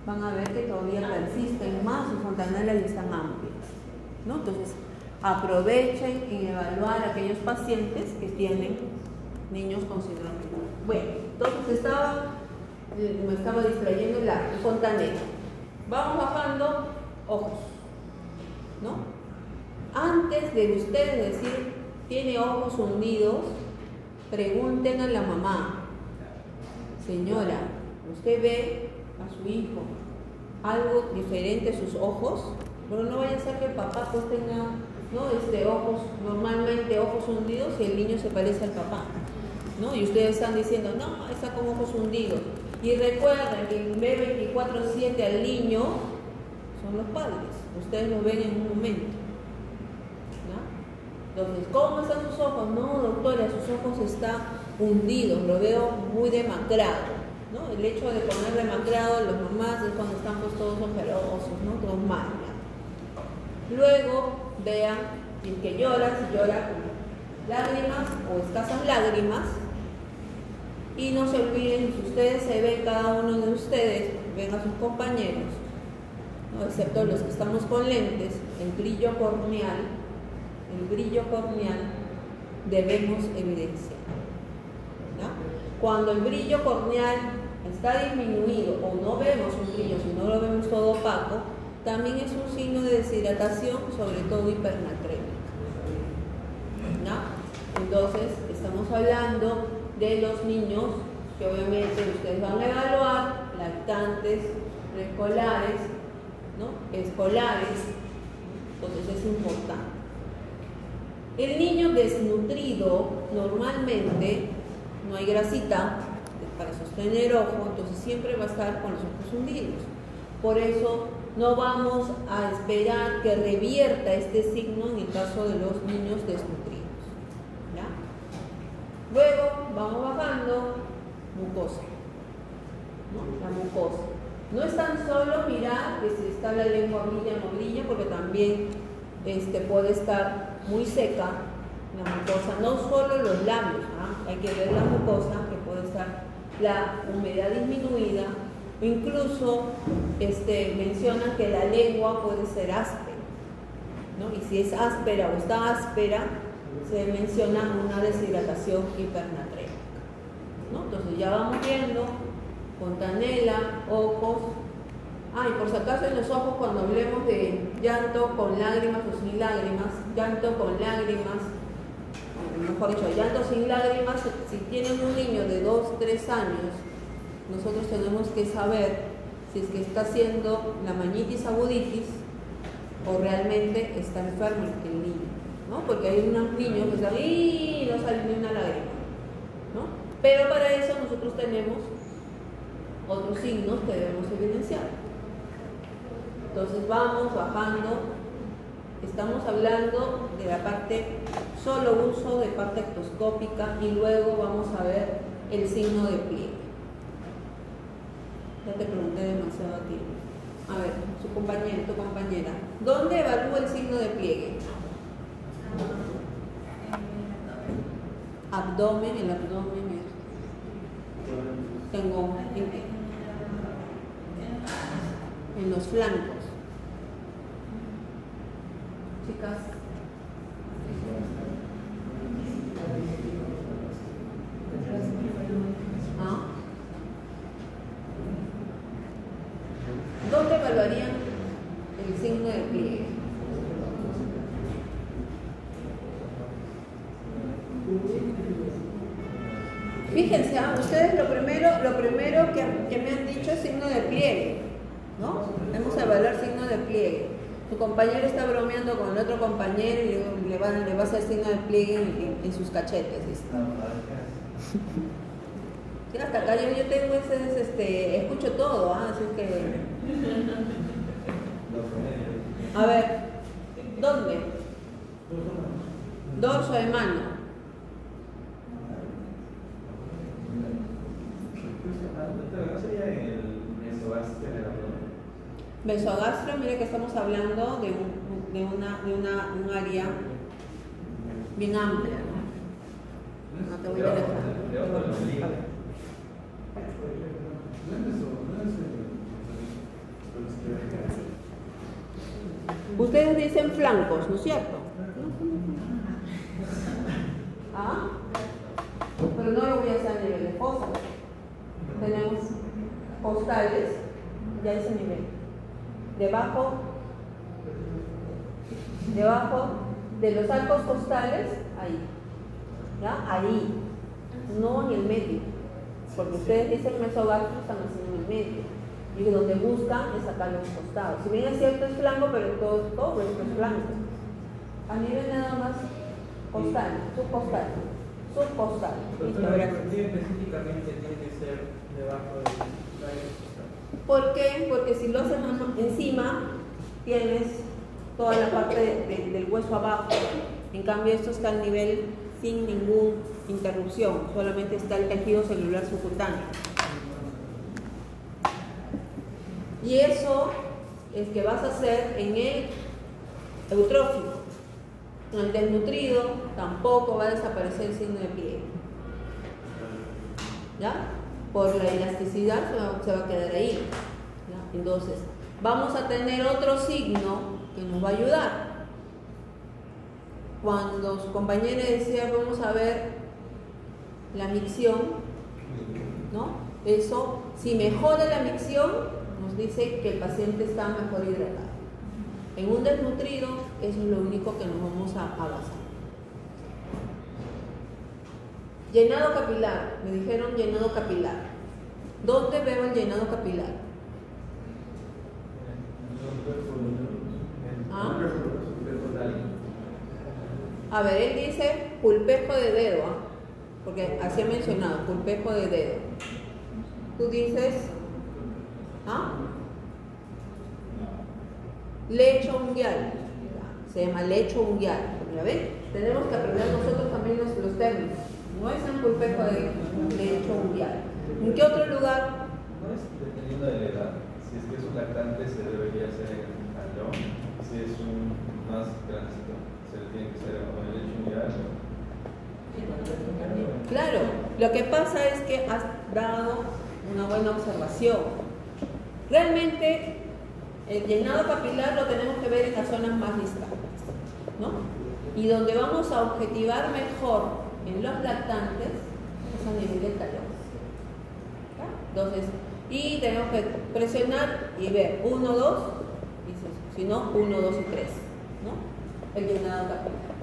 S1: van a ver que todavía persisten más sus fontanelas y están amplias, ¿no? Entonces, aprovechen en evaluar a aquellos pacientes que tienen niños con síndrome de Down. Bueno, entonces me estaba distrayendo la fontanela. Vamos bajando, ojos, ¿no? Antes de ustedes decir, tiene ojos hundidos, pregunten a la mamá, señora, ¿usted ve a su hijo algo diferente en sus ojos? Pero no vaya a ser que el papá pues tenga, ¿no? Ojos, normalmente ojos hundidos y el niño se parece al papá, ¿no? Y ustedes están diciendo, no, está con ojos hundidos. Y recuerden que el ve 24/7 al niño son los padres, ustedes lo ven en un momento, ¿no? Entonces, ¿cómo están sus ojos? No, doctora, sus ojos están hundidos, lo veo muy demacrado, ¿no? El hecho de poner demacrado los mamás es cuando están pues todos ojerosos, ¿no? Todos mal, ¿no? Luego, vean, si es que llora, si llora con lágrimas o escasas lágrimas. Y no se olviden, si ustedes se ven, cada uno de ustedes, ven a sus compañeros, ¿no? Excepto los que estamos con lentes, el brillo corneal debemos evidenciar, ¿no? Cuando el brillo corneal está disminuido o no vemos un brillo, sino lo vemos todo opaco, también es un signo de deshidratación, sobre todo hipernatrémica, ¿no? Entonces, estamos hablando de los niños que obviamente ustedes van a evaluar, lactantes, preescolares, ¿no? Escolares, entonces es importante. El niño desnutrido, normalmente no hay grasita para sostener ojo, entonces siempre va a estar con los ojos hundidos. Por eso no vamos a esperar que revierta este signo en el caso de los niños desnutridos. Luego vamos bajando, mucosa, ¿no? La mucosa. No es tan solo mirar que si está la lengua brilla o no brilla, porque también puede estar muy seca la mucosa, no solo los labios, ¿ah? Hay que ver la mucosa, que puede estar la humedad disminuida, o incluso mencionan que la lengua puede ser áspera, ¿no? Y si es áspera o está áspera, se menciona una deshidratación hipernatrémica, ¿no? Entonces ya vamos viendo fontanela, ojos. Y por si acaso en los ojos, cuando hablemos de llanto con lágrimas o sin lágrimas, llanto con lágrimas, mejor dicho, llanto sin lágrimas, si tienen un niño de 2, 3 años, nosotros tenemos que saber si es que está haciendo la mañitis aguditis o realmente está enfermo el niño, ¿no? Porque hay unos niños que están y no sale ni una lágrima, ¿no? Pero para eso nosotros tenemos otros signos que debemos evidenciar. Entonces vamos bajando, estamos hablando de la parte, solo uso de parte ectoscópica, y luego vamos a ver el signo de pliegue. Ya te pregunté demasiado a ti. A ver, su compañero, tu compañera, ¿dónde evalúa el signo de pliegue? Abdomen, el abdomen es. Tengo en los flancos. Chicas. ¿Dónde evaluarían el signo de pliegue? Fíjense, ustedes lo primero que me han dicho es signo de pliegue, ¿no? Vamos a evaluar signo de pliegue. Tu compañero está bromeando con el otro compañero y le va a hacer signo de pliegue en sus cachetes, ¿viste? Sí, hasta acá yo tengo escucho todo, así que... A ver, ¿dónde? Dorso de mano.
S3: ¿No sería en el mesogastro en el abdomen?
S1: Mesogastro, mire que estamos hablando de un área bien amplia, ¿no? No te voy a dejar. Ustedes dicen flancos, ¿no es cierto? ¿Ah? Pero no lo voy a hacer a nivel de fosa, costales, ya ese nivel. Debajo de los arcos costales, ahí. ¿Ya? Ahí. No en el medio. Porque ustedes dicen mesogastro, están haciendo en el medio. Y donde buscan es sacar los costados. Si bien es cierto es flanco, pero todo esto es flanco. A nivel nada más costal, subcostal.
S3: Pero específicamente tiene que ser debajo del costal.
S1: ¿Por qué? Porque si lo haces encima, tienes toda la parte del hueso abajo. En cambio, esto está al nivel sin ninguna interrupción, solamente está el tejido celular subcutáneo. Y eso es que vas a hacer en el eutrófico. En el desnutrido tampoco va a desaparecer el signo de pliegue. ¿Ya? Por la elasticidad se va a quedar ahí. ¿Ya? Entonces, vamos a tener otro signo que nos va a ayudar. Cuando su compañera decía, vamos a ver la micción, ¿no? Eso, si mejora la micción, nos dice que el paciente está mejor hidratado. En un desnutrido, eso es lo único que nos vamos a basar. Llenado capilar, me dijeron llenado capilar. ¿Dónde veo el llenado capilar? ¿Ah? A ver, él dice pulpejo de dedo, ¿eh? Porque así ha mencionado, pulpejo de dedo. Tú dices, ¿ah? Lecho unguial, se llama lecho unguial. ¿Ya ven? Tenemos que aprender nosotros también los términos. No es un pulpejo de lecho unguial. ¿En qué otro lugar?
S3: No es dependiendo de la edad. Si es que es un lactante, se debería hacer en año. Si es un más grandecito, se le tiene que hacer en el lecho unguial.
S1: Claro, lo que pasa es que has dado una buena observación. Realmente el llenado capilar lo tenemos que ver en las zonas más distantes, ¿no? Y donde vamos a objetivar mejor en los lactantes es a nivel del talón. Entonces, y tenemos que presionar y ver 1, 2, si no 1, 2 y 3, ¿no? El llenado capilar.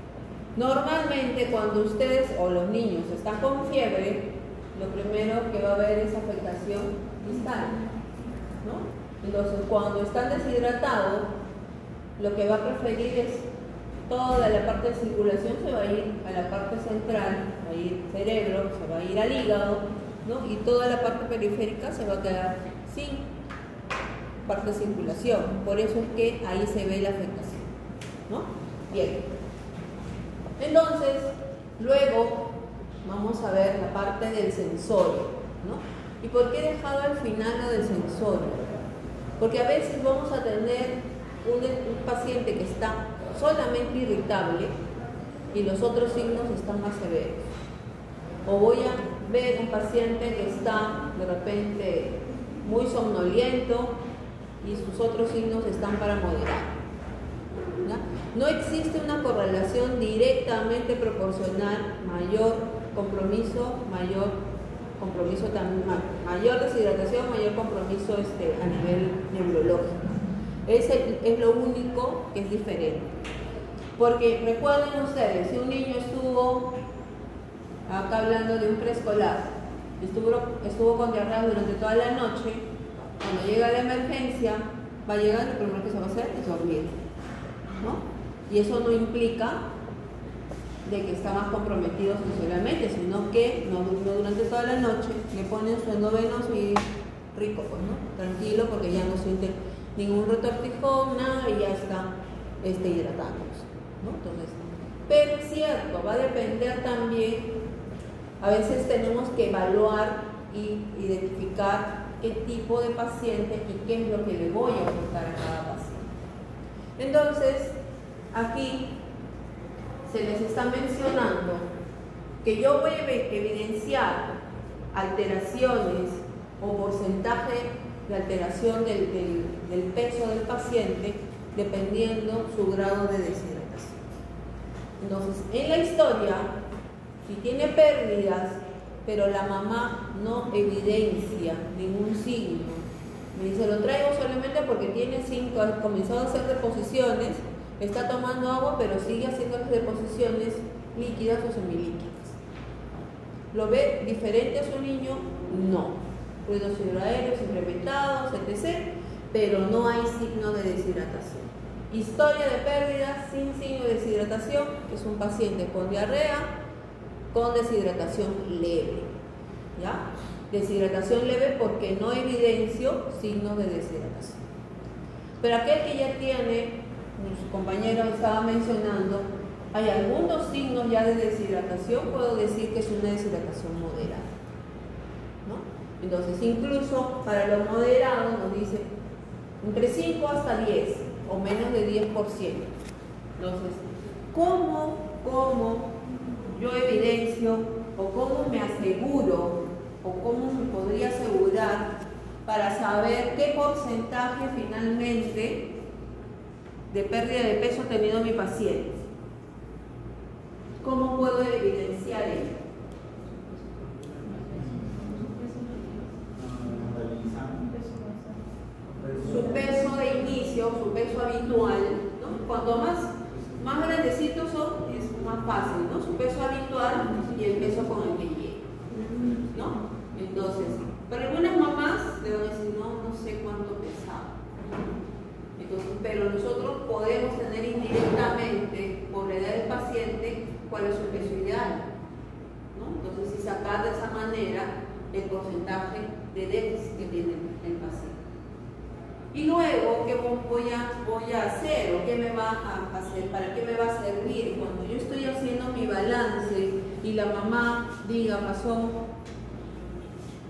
S1: Normalmente cuando ustedes o los niños están con fiebre, lo primero que va a haber es afectación distal, ¿no? Entonces cuando están deshidratados, lo que va a preferir es toda la parte de circulación se va a ir a la parte central, va a ir cerebro, se va a ir al hígado, ¿no? Y toda la parte periférica se va a quedar sin parte de circulación. Por eso es que ahí se ve la afectación, ¿no? Bien. Entonces, luego vamos a ver la parte del sensorio, ¿no? ¿Y por qué he dejado al final lo del sensorio? Porque a veces vamos a tener un paciente que está solamente irritable y los otros signos están más severos. O voy a ver un paciente que está de repente muy somnoliento y sus otros signos están para moderar. ¿Ya? No existe una correlación directamente proporcional, mayor compromiso también, mayor deshidratación, mayor compromiso a nivel neurológico. Es lo único que es diferente. Porque recuerden ustedes, si un niño estuvo acá hablando de un preescolar, estuvo con diarrea durante toda la noche, cuando llega la emergencia, va a llegar, lo primero que se va a hacer es dormir, ¿no? Y eso no implica de que está más comprometido sensorialmente, sino que no durante toda la noche, le ponen su endovenoso y rico, pues, ¿no? Tranquilo, porque ya no siente ningún retortijón, nada, y ya está hidratándose, ¿no? Entonces, pero es cierto, va a depender también, a veces tenemos que evaluar y identificar qué tipo de paciente y qué es lo que le voy a aportar a cada paciente. Entonces, aquí se les está mencionando que yo voy a evidenciar alteraciones o porcentaje de alteración del peso del paciente dependiendo su grado de deshidratación. Entonces, en la historia, si tiene pérdidas pero la mamá no evidencia ningún signo. Me dice, lo traigo solamente porque tiene 5, ha comenzado a hacer deposiciones, está tomando agua, pero sigue haciendo las deposiciones líquidas o semilíquidas. ¿Lo ve diferente a su niño? No. Ruidos hidroaéreos incrementados, etc., pero no hay signo de deshidratación. Historia de pérdida sin signo de deshidratación es un paciente con diarrea, con deshidratación leve. ¿Ya? Deshidratación leve porque no evidencio signos de deshidratación. Pero aquel que ya tiene, su compañero estaba mencionando, hay algunos signos ya de deshidratación, puedo decir que es una deshidratación moderada, ¿no? Entonces, incluso para lo moderado nos dice entre 5 hasta 10 o menos de 10%. Entonces, ¿cómo yo evidencio o cómo me aseguro o cómo me podría asegurar para saber qué porcentaje finalmente de pérdida de peso ha tenido mi paciente? ¿Cómo puedo evidenciar ello? Su peso de inicio, su peso habitual, ¿no? Cuanto más grandecitos son, es más fácil, ¿no? Su peso habitual y el peso con el que llega, ¿no? Entonces, pero algunas mamás le van a decir, no sé cuánto pesaba. Entonces, pero nosotros podemos tener indirectamente, por la edad del paciente, cuál es su peso ideal, ¿no? Entonces, si sacar de esa manera el porcentaje de déficit que tiene el paciente. Y luego, ¿qué voy a hacer o qué me va a hacer? ¿Para qué me va a servir? Cuando yo estoy haciendo mi balance y la mamá diga, pasó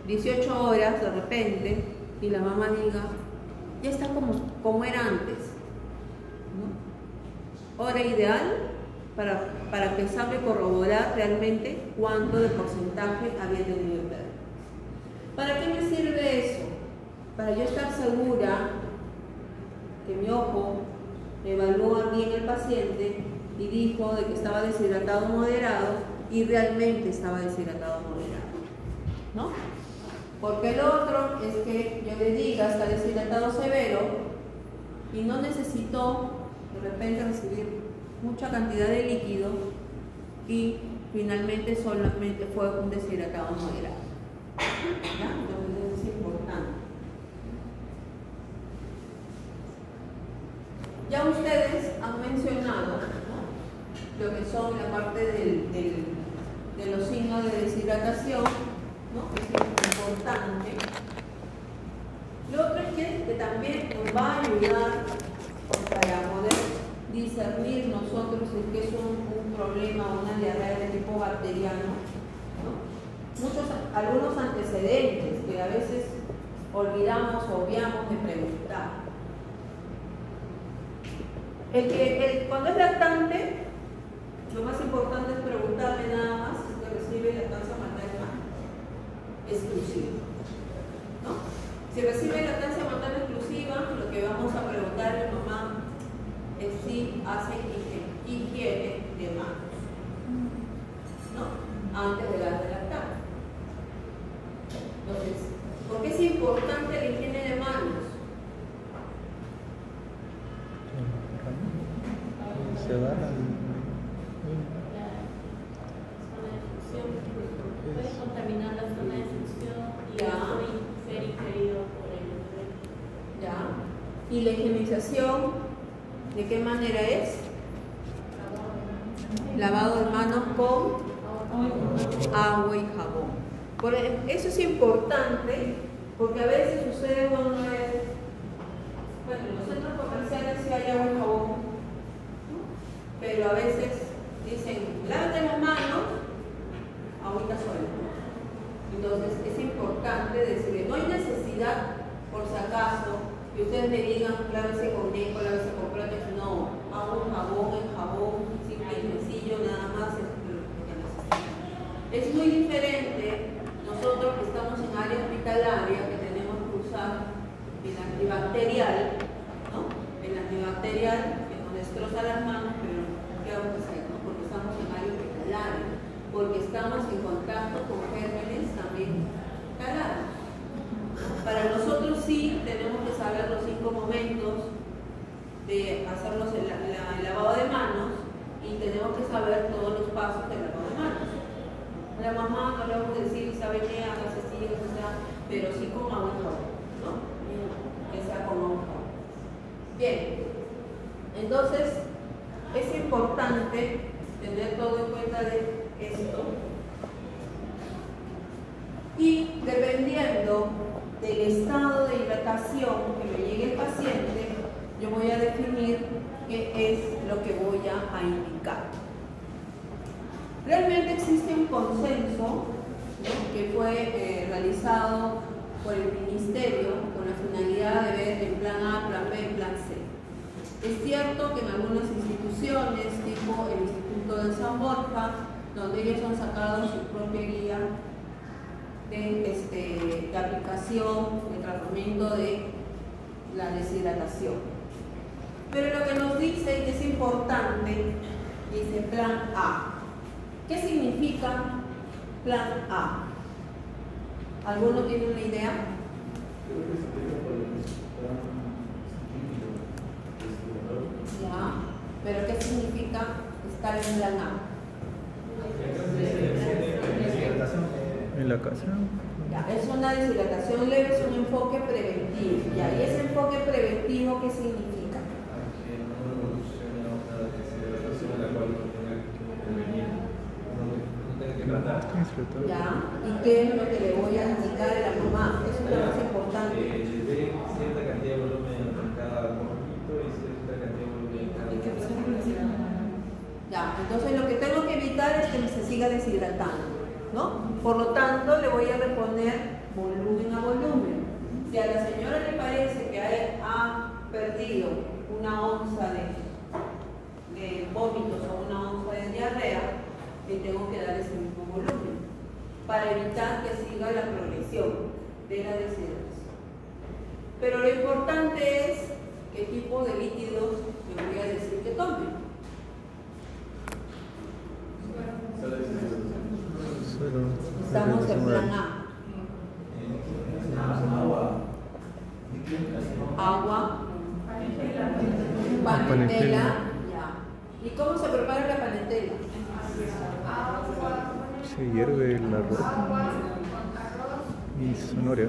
S1: 18 horas de repente, y la mamá diga, ya está como era antes, ¿no? Hora ideal para empezar a corroborar realmente cuánto de porcentaje había tenido el pérdida. ¿Para qué me sirve eso? Para yo estar segura que mi ojo evalúa bien el paciente y dijo de que estaba deshidratado moderado y realmente estaba deshidratado moderado, ¿no? Porque el otro es que yo le diga está deshidratado severo y no necesitó de repente recibir mucha cantidad de líquido y finalmente solamente fue un deshidratado moderado. ¿Ya? Entonces eso es importante. Ya ustedes han mencionado, ¿no?, lo que son la parte de los signos de deshidratación, ¿no?, que es importante. Lo otro es que también nos va a ayudar para poder discernir nosotros si es un problema, una diarrea de tipo bacteriano, ¿no? Algunos antecedentes que a veces olvidamos o obviamos de preguntar. Cuando es lactante, lo más importante es preguntarle nada más si usted recibe lactancia materna exclusiva, ¿no? Si recibe lactancia materna exclusiva, lo que vamos a preguntarle a mamá es si hace higiene de manos, ¿no?, antes de darle lactar. Entonces, ¿por qué es importante la higiene de manos?
S4: Se va
S6: puede contaminar la zona de succión y ser ingerido por el bebé.
S1: ¿Ya? ¿Y la higienización de qué manera es? Lavado de manos con agua y jabón. Eso es importante porque a veces sucede cuando en los centros comerciales sí hay agua y jabón, ¿no?, pero a veces dicen, lávate las manos, agüita sola. Entonces es importante decirle, no hay necesidad, por si acaso, que ustedes me digan, lávese con Deco, lávese con Protex. No, agua, jabón, simple y sencillo, nada más es lo que necesita. Es muy diferente nosotros que estamos en área hospitalaria, que tenemos que usar el antibacterial, ¿no? El antibacterial que nos destroza las manos, pero ¿qué vamos a hacer, no? Porque estamos en área hospitalaria. porque estamos en contacto con gérmenes también calados. Para nosotros sí tenemos que saber los 5 momentos de hacernos el lavado de manos y tenemos que saber todos los pasos del lavado de manos. La mamá no le vamos a decir, ¿sabe qué? Hagas así, pero sí con agua y jabón, ¿no? Que sea con agua y jabón. Bien, entonces es importante tener todo en cuenta de esto. Y dependiendo del estado de hidratación que me llegue el paciente, yo voy a definir qué es lo que voy a indicar. Realmente existe un consenso, ¿no?, que fue realizado por el Ministerio con la finalidad de ver en plan A, plan B, plan C. Es cierto que en algunas instituciones, tipo el Instituto de San Borja, donde ellos han sacado su propia guía de aplicación, de tratamiento de la deshidratación. Pero lo que nos dice, y es importante, dice plan A. ¿Qué significa plan A? ¿Alguno tiene una idea?
S3: Creo que se explica por el científico.
S1: Ya, pero ¿qué significa estar en plan A?
S4: En la casa.
S1: Ya, es una deshidratación leve, es un enfoque preventivo. Y ahí ese enfoque preventivo, ¿qué significa?
S3: Que no evolucione a una deshidratación en la cual no tenga que prevenir, no tenga que tratar.
S1: Ya, ¿y qué es lo que le voy a indicar a la mamá? Eso es lo más importante.
S3: Le dé cierta cantidad de volumen en cada mojito y cierta cantidad de volumen en cada
S1: Ya, entonces lo que tengo que evitar es que se siga deshidratando, ¿no? Por lo tanto, le voy a reponer volumen a volumen. Si a la señora le parece que ha perdido una onza de vómitos o una onza de diarrea, le tengo que dar ese mismo volumen para evitar que siga la progresión de la deshidratación. Pero lo importante es qué tipo de líquidos le voy a decir que tome. Estamos en plan A. Agua, panetela, ya. ¿Y cómo se prepara la panetela?
S4: Se hierve el arroz y zanahoria.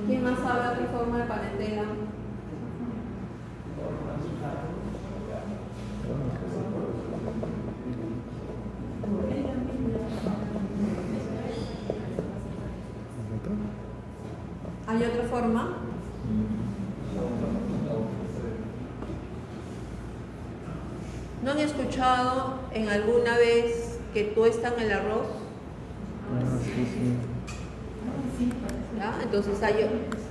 S1: ¿Quién más sabe otra forma de panetela? ¿Hay otra forma? ¿No han escuchado en alguna vez que tuestan el arroz?
S4: Sí.
S1: ¿Ya? Entonces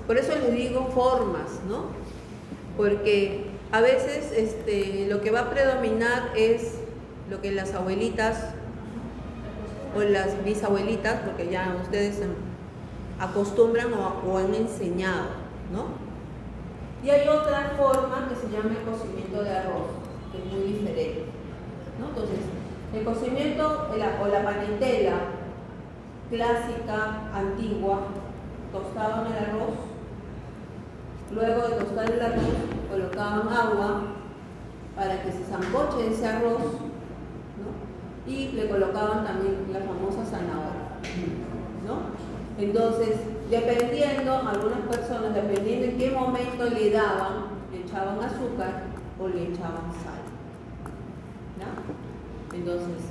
S1: por eso les digo formas, ¿no? Porque a veces lo que va a predominar es lo que las abuelitas o las bisabuelitas, porque ya ustedes acostumbran o han enseñado, ¿no? Y hay otra forma que se llama el cocimiento de arroz, que es muy diferente, ¿no? Entonces, el cocimiento o la panetela clásica, antigua, tostaban el arroz, luego de tostar el arroz colocaban agua para que se sancoche ese arroz, ¿no? Y le colocaban también la famosa zanahoria, ¿no? Entonces, dependiendo, algunas personas, dependiendo en qué momento le daban, le echaban azúcar o le echaban sal, ¿no? Entonces,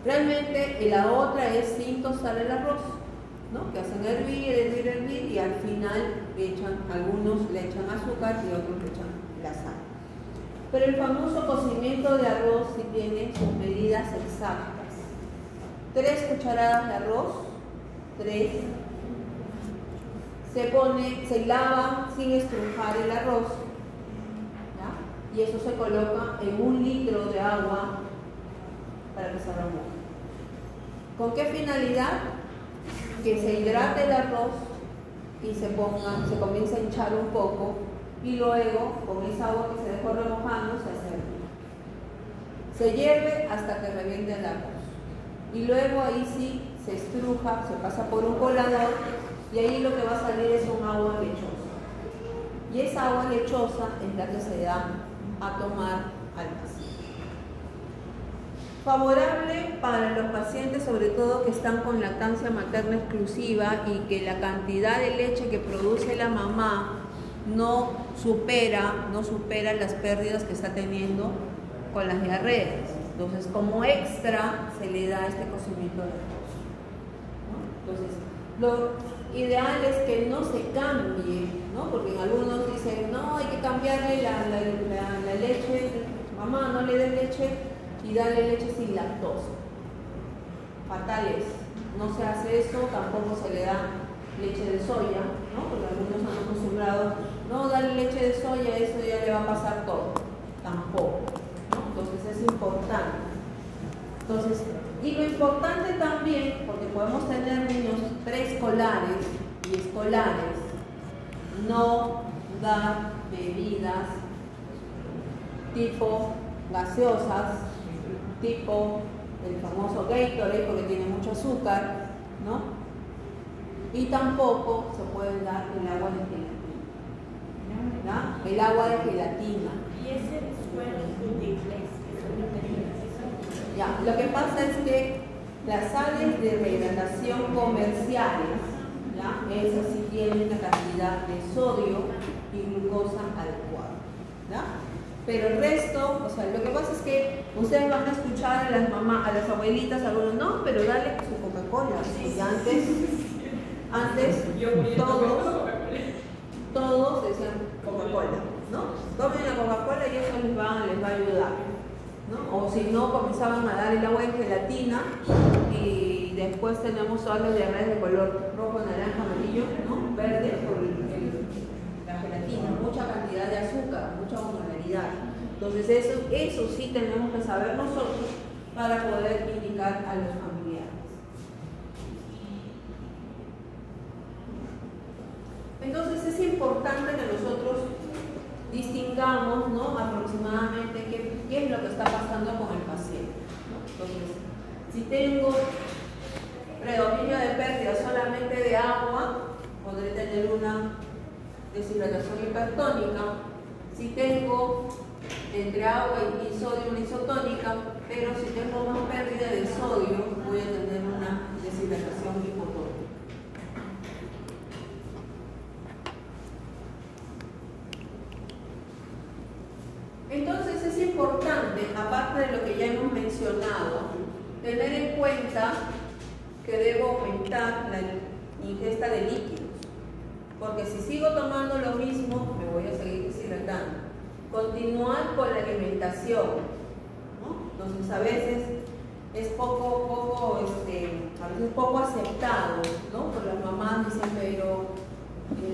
S1: realmente la otra es sin tostar el arroz, ¿no? Que hacen hervir y al final algunos le echan azúcar y otros le echan la sal. Pero el famoso cocimiento de arroz sí tiene sus medidas exactas. 3 cucharadas de arroz, 3. Se lava sin estrujar el arroz, ¿ya? Y eso se coloca en 1 litro de agua para que se remueva. ¿Con qué finalidad? Que se hidrate el arroz y se comienza a hinchar un poco, y luego con esa agua que se dejó remojando se hace hervir. Se hierve hasta que reviente el arroz, y luego ahí sí se estruja, se pasa por un colador, y ahí lo que va a salir es un agua lechosa. Y esa agua lechosa es la que se da a tomar al paciente. Favorable para los pacientes, sobre todo que están con lactancia materna exclusiva y que la cantidad de leche que produce la mamá no supera las pérdidas que está teniendo con las diarreas. Entonces, como extra, se le da este cocimiento de arroz, ¿no? Entonces, lo ideal es que no se cambie, ¿no? Porque en algunos dicen, no, hay que cambiarle la leche, mamá, no le dé leche y dale leche sin lactosa. Fatal es. No se hace eso, tampoco se le da leche de soya, ¿no? Porque algunos han acostumbrado, no, dale leche de soya, eso ya le va a pasar todo. Tampoco, ¿no? Entonces es importante. Entonces, y lo importante también, porque podemos tener niños preescolares y escolares, no dar bebidas tipo gaseosas, tipo el famoso Gatorade, porque tiene mucho azúcar, ¿no? Y tampoco se puede dar el agua de gelatina, ¿no? El agua de gelatina.
S6: Y ese suelo útiles que son las medidas.
S1: Ya, lo que pasa es que las sales de rehidratación comerciales, ¿ya? Esas sí tienen una cantidad de sodio y glucosa adecuada, ¿ya? Pero el resto, o sea, lo que pasa es que ustedes van a escuchar a las mamás, a las abuelitas, algunos, no, pero dale su Coca-Cola. Y antes todos decían Coca-Cola, ¿no? Tomen la Coca-Cola y eso les va a ayudar, ¿no? O si no, comenzaban a dar el agua en gelatina y después tenemos todas las diarreas de color rojo, naranja, amarillo, ¿no? Verde, por la gelatina, mucha cantidad de azúcar, mucha osmolaridad. Entonces eso sí tenemos que saber nosotros para poder indicar a los familiares. Entonces es importante que nosotros distingamos, ¿no? Aproximadamente qué es lo que está pasando con el paciente, ¿no? Entonces, si tengo predominio de pérdida solamente de agua, podré tener una deshidratación hipertónica. Si tengo entre agua y sodio una isotónica, pero si tengo más pérdida de sodio, voy a tener una deshidratación hipotónica. Entonces es importante, aparte de lo que ya hemos mencionado, tener en cuenta que debo aumentar la ingesta de líquidos, porque si sigo tomando lo mismo, me voy a seguir deshidratando. Continuar con la alimentación, ¿no? Entonces a veces es poco aceptado, ¿no? Porque las mamás dicen, pero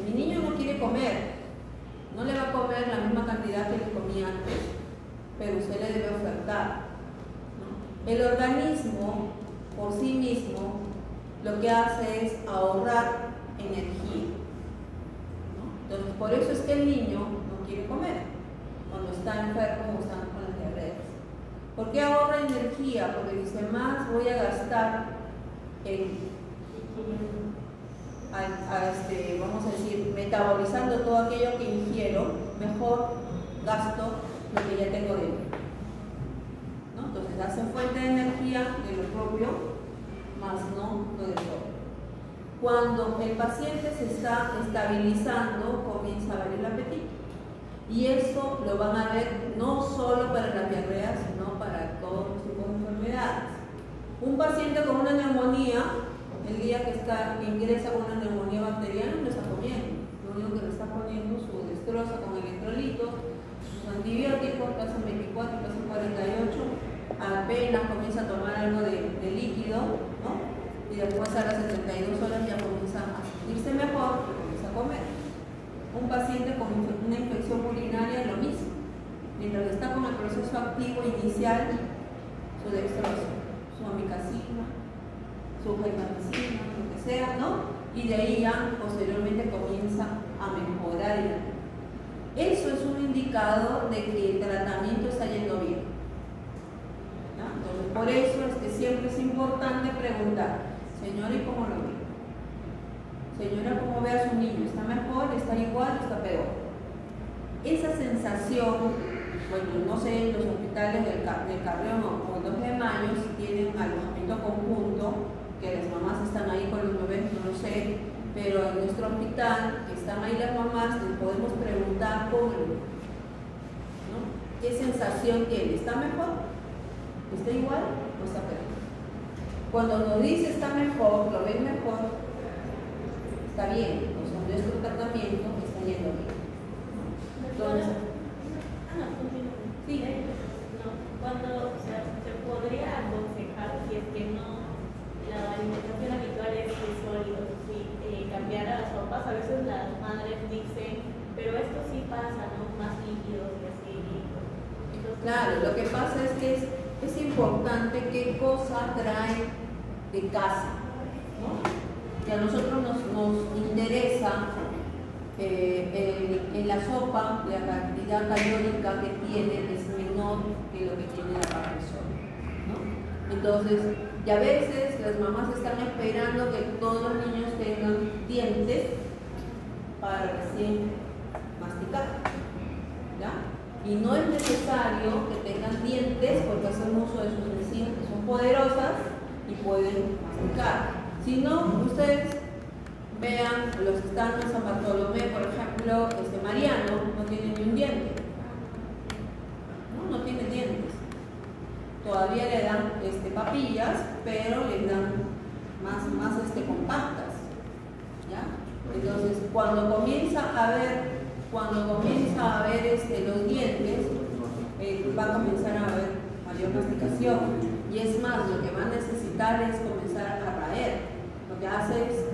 S1: mi niño no quiere comer. No le va a comer la misma cantidad que le comía antes, pero usted le debe ofertar, ¿no? El organismo, por sí mismo, lo que hace es ahorrar energía, ¿no? Entonces, por eso es que el niño no quiere comer cuando está enfermo o está con las diarreas. ¿Por qué ahorra energía? Porque dice, más voy a gastar vamos a decir, metabolizando todo aquello que ingiero, mejor gasto lo que ya tengo dentro, ¿no? Entonces hace fuente de energía de lo propio, más no lo de todo. Cuando el paciente se está estabilizando, comienza a ver el apetito. Y eso lo van a ver no solo para las diarreas, sino para todos los tipos de enfermedades. Un paciente con una neumonía, el día que ingresa con una neumonía bacteriana, no está comiendo. Lo único que le está poniendo su destroza con electrolitos, sus antibióticos, pasan 24, pasan 48, apenas comienza a tomar algo de líquido, ¿no? Y después a las 72 horas ya comienza a sentirse mejor y comienza a comer. Un paciente con una infección urinaria, lo mismo. Mientras está con el proceso activo inicial, su dextrosa, su amikacina, su gentamicina, lo que sea, ¿no? Y de ahí ya posteriormente comienza a mejorar el ánimo. Eso es un indicador de que el tratamiento está yendo bien. ¿Ya? Entonces, por eso es que siempre es importante preguntar, señora, ¿y cómo lo ve? Señora, ¿cómo ve a su niño? ¿Está mejor? ¿Está igual? ¿Está peor? Esa sensación, bueno, no sé, los hospitales del Carrión o 2 de Mayo si tienen alojamiento conjunto, que las mamás están ahí con los bebés, no lo sé, pero en nuestro hospital están ahí las mamás, les podemos preguntar cómo, ¿no? ¿Qué sensación tiene? ¿Está mejor? ¿Está igual o está peor? Cuando nos dice está mejor, lo ven mejor, está bien, o sea, nuestro tratamiento está yendo bien. Entonces, sí.
S6: No, cuando, o sea, se podría aconsejar, si es que no, la alimentación habitual es de sólidos, sí, cambiar a las sopas. A veces las madres dicen, pero esto sí pasa, ¿no? Más líquidos y así. Entonces,
S1: claro, lo que pasa es que es importante qué cosa trae de casa, ¿no? Que a nosotros nos interesa en la sopa la cantidad calórica que tiene es menor que lo que tiene la carne sola, ¿no? Entonces, y a veces las mamás están esperando que todos los niños tengan dientes para recién masticar, ¿ya? Y no es necesario que tengan dientes porque hacen uso de sus enzimas que son poderosas y pueden masticar. Si no, ustedes vean los que están en San Bartolomé, por ejemplo, Mariano no tiene ni un diente, no tiene dientes. Todavía le dan papillas, pero les dan más compactas, ¿ya? Entonces, cuando comienza a ver los dientes, va a comenzar a haber mayor masticación. Y es más, lo que va a necesitar es comenzar a raer. Lo que hace es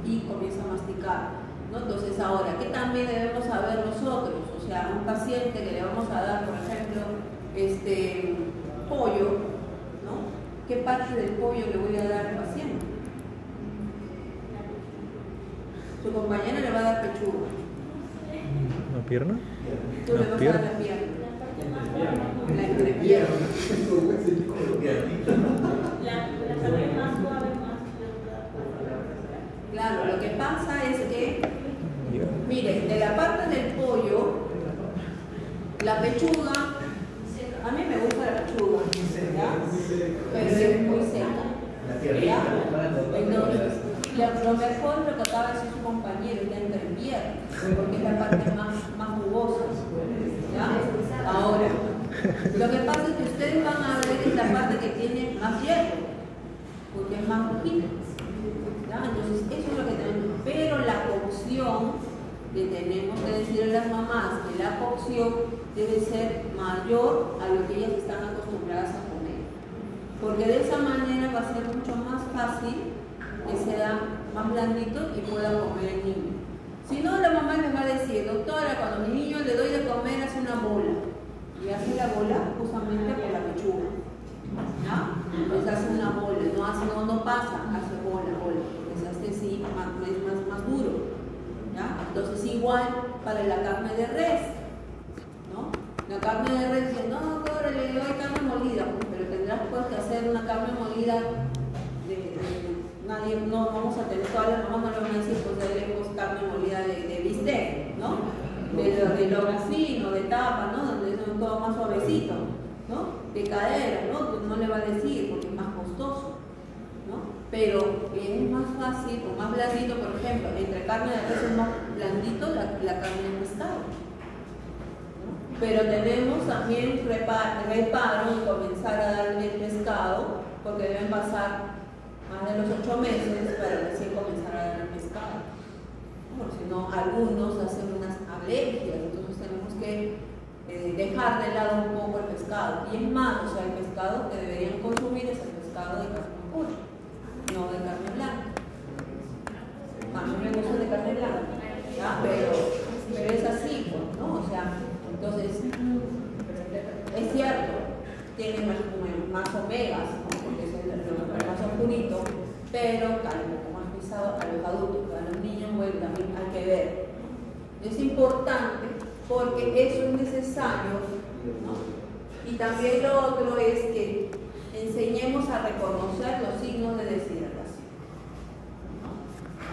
S1: y comienza a masticar, ¿no? Entonces, ahora, ¿qué también debemos saber nosotros? O sea, a un paciente que le vamos a dar, por ejemplo, pollo, ¿no? ¿Qué parte del pollo le voy a dar al paciente? Su compañera le va a dar pechuga.
S4: ¿Una pierna?
S1: Tú le vas a dar la pierna. La entrepierna.
S6: la carne más suave, más
S1: Claro, lo que pasa es que, miren, de la parte del pollo, la pechuga, a mí me gusta la pechuga, ¿ya? Pero es muy seca, ¿ya? Entonces, lo mejor es lo que acaba de decir su compañero, la entrepierna, porque es la parte más jugosa, ¿ya? Ahora, lo que pasa es que ustedes van a ver es la parte que tiene más hierro, porque es más rojita. Entonces, eso es lo que tenemos. Pero la cocción, le tenemos que decir a las mamás que la cocción debe ser mayor a lo que ellas están acostumbradas a comer. Porque de esa manera va a ser mucho más fácil que sea más blandito y pueda comer el niño. Si no, la mamá les va a decir, doctora, cuando a mi niño le doy de comer, hace una bola. Y hace la bola justamente por la pechuga. ¿Ya? Entonces hace una bola, no pasa, hace bola, porque se hace así, más duro, ¿ya? Entonces igual para la carne de res, ¿no? La carne de res dice, no, doctora, le doy carne molida, pero tendrás pues que hacer una carne molida nadie, no vamos a tener, todas las mamás no le van a decir, pues haremos carne molida de bistec, ¿no? De lobacino, de tapa, ¿no? Donde es todo más suavecito, ¿no? De cadera, ¿no? Pues no le va a decir porque es más costoso, ¿no? Pero es más fácil o más blandito, por ejemplo, entre carne de res es más blandito la carne de pescado, ¿no? Pero tenemos también reparo en comenzar a darle el pescado porque deben pasar más de los 8 meses para recién comenzar a dar el pescado, ¿no? Porque si no, algunos hacen unas alergias, entonces tenemos que dejar de lado un poco el pescado. Y es más, o sea, el pescado que deberían consumir es el pescado de carne pura, no de carne blanca. A mí me gusta de carne blanca, ¿ya? Pero es así, pues, ¿no? O sea, entonces, es cierto, tiene más omegas, ¿no? Porque es lo más oscurito, pero cae un poco más pesado a los adultos, pero a los niños, bueno, también hay que ver. Es importante porque eso es necesario, ¿no? Y también lo otro es que enseñemos a reconocer los signos de deshidratación, ¿no?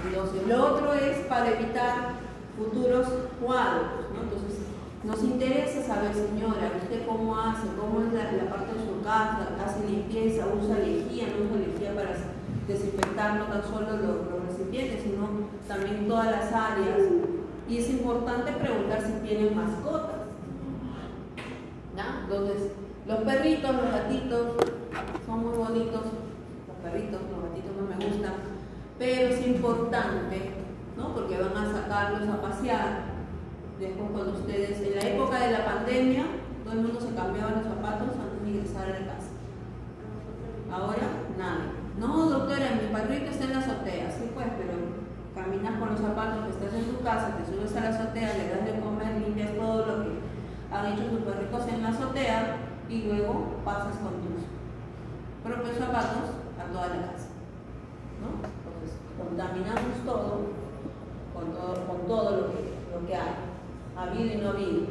S1: Entonces, lo otro es para evitar futuros cuadros, ¿no? Entonces, nos interesa saber, señora, usted cómo hace, cómo es la parte de su casa, hace limpieza, usa lejía, no usa lejía para desinfectar no tan solo los recipientes, sino también todas las áreas. Y es importante preguntar si tienen mascotas, ¿no? Entonces, los perritos, los gatitos son muy bonitos, los perritos, los gatitos no me gustan, pero es importante, ¿no? Porque van a sacarlos a pasear. Después, cuando ustedes, en la época de la pandemia, todo el mundo se cambiaba los zapatos antes de ingresar a la casa. Ahora, nada. No, doctora, mi perrito está en la azotea. Sí, pues, pero caminas con los zapatos que estás en tu casa, te subes a la azotea, le das de comer, limpias todo lo que han hecho tus perritos en la azotea y luego pasas con tus propios zapatos a toda la casa, ¿no? Entonces, contaminamos todo con todo lo que hay, habido y no habido.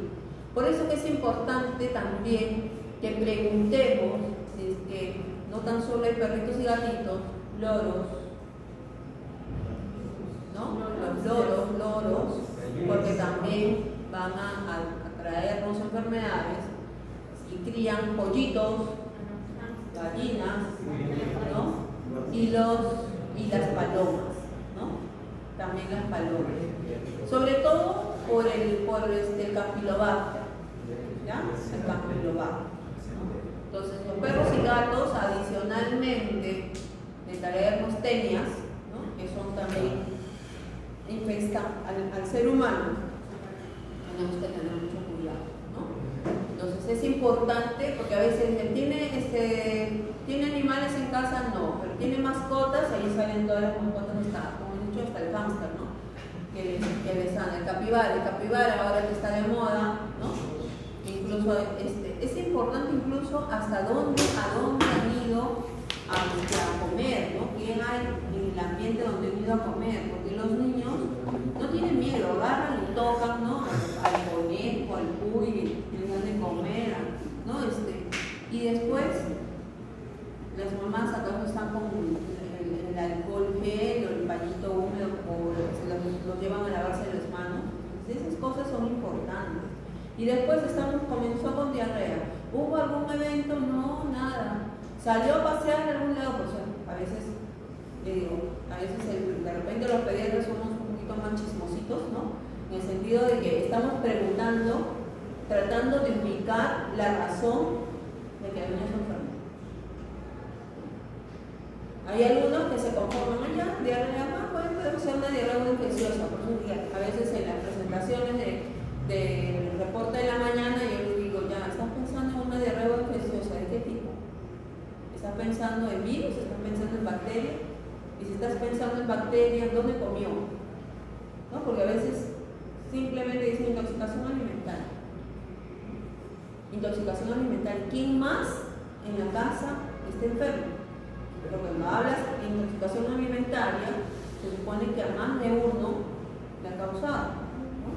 S1: Por eso que es importante también que preguntemos si es que no tan solo hay perritos y gatitos, loros, ¿no? Los loros, porque también van a traernos enfermedades y crían pollitos, gallinas, ¿no? Y las palomas, ¿no? También las palomas. Sobre todo por el Campylobacter, ¿ya? El Campylobacter. Entonces, los perros y gatos, adicionalmente de traernos tenias, ¿no? Que son también infectan al ser humano, tenemos que tener mucho cuidado, ¿no? Entonces es importante, porque a veces ¿tiene animales en casa? No, pero tiene mascotas, ahí salen todas las mascotas, como he dicho, hasta el hámster, ¿no? Que les dan el capibara ahora que está de moda, ¿no? Incluso es importante incluso hasta dónde han ido a comer, ¿no? ¿Quién hay en el ambiente donde han ido a comer? Porque los niños no tienen miedo, agarran y tocan, ¿no? Al conejo, al cuy, les dan de comer, ¿no? Y después las mamás acaso están con el alcohol gel o el pañito húmedo o los llevan a lavarse las manos. Entonces, esas cosas son importantes. Y después comenzó con diarrea. ¿Hubo algún evento? No, nada. ¿Salió a pasear en algún lado? Pues a veces, de repente los pediatras somos un poquito más chismositos, ¿no? En el sentido de que estamos preguntando, tratando de ubicar la razón de que el niño se enfermó. Hay algunos que se conforman allá, diarrea, puede ser una diarrea muy infecciosa, por ejemplo, a veces en las presentaciones del reporte de la mañana yo les digo, ya, ¿estás pensando en una diarrea infecciosa? ¿De qué tipo? ¿Estás pensando en virus? ¿Estás pensando en bacterias? Y si estás pensando en bacterias, ¿dónde comió? ¿No? Porque a veces simplemente dicen intoxicación alimentaria. Intoxicación alimentaria. ¿Quién más en la casa está enfermo? Pero cuando hablas de intoxicación alimentaria, se supone que a más de uno le ha causado, ¿no?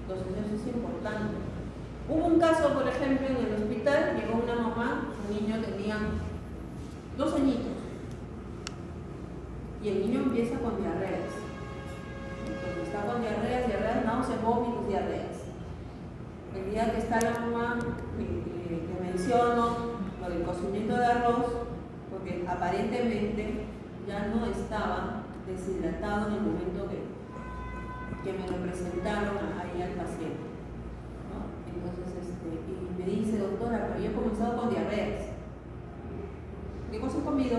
S1: Entonces eso es importante. Hubo un caso, por ejemplo, en el hospital, llegó una mamá, su niño tenía 2 añitos, y el niño empieza con diarreas. Entonces está con diarreas, náuseas, vómitos, diarreas. El día que está la mamá, que menciono lo del cocimiento de arroz, porque aparentemente ya no estaba deshidratado en el momento que me lo presentaron ahí al paciente, ¿no? Entonces, y me dice, doctora, pero yo he comenzado con diarreas. ¿Qué cosa he comido?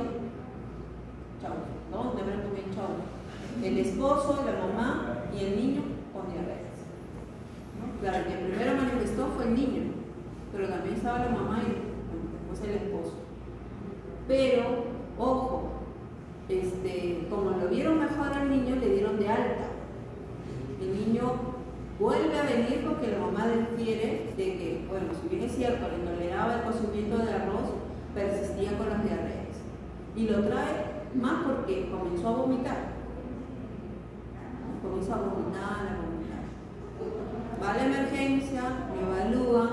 S1: Chau. ¿Dónde habrá comido chau? El esposo, la mamá y el niño con diarreas, ¿no? Claro, el que primero manifestó fue el niño, pero también estaba la mamá y después el esposo. Pero, ojo, como lo vieron mejor al niño, le dieron de alta. El niño vuelve a venir porque la mamá refiere de que, bueno, si bien es cierto, le toleraba el cocimiento de arroz, persistía con las diarreas. Y lo trae más porque comenzó a vomitar. Comenzó a vomitar. Va a la emergencia, me evalúan,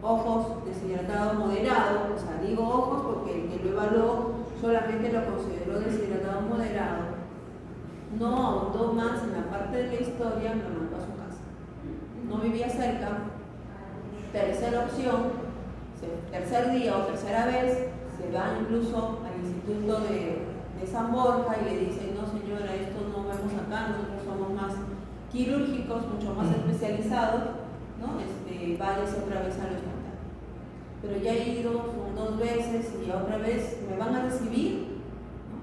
S1: ojos deshidratados moderados, o sea, digo ojos porque el que lo evaluó solamente lo consideró deshidratado moderado. No ahondó más en la parte de la historia, me mandó a su casa. No vivía cerca. Tercera opción, tercer día o tercera vez, se va incluso al instituto de San Borja y le dicen, no señora, esto no vemos acá, nosotros somos más quirúrgicos, mucho más especializados, ¿no? Váyase otra vez al hospital. Pero ya he ido, son 2 veces y otra vez me van a recibir, ¿no?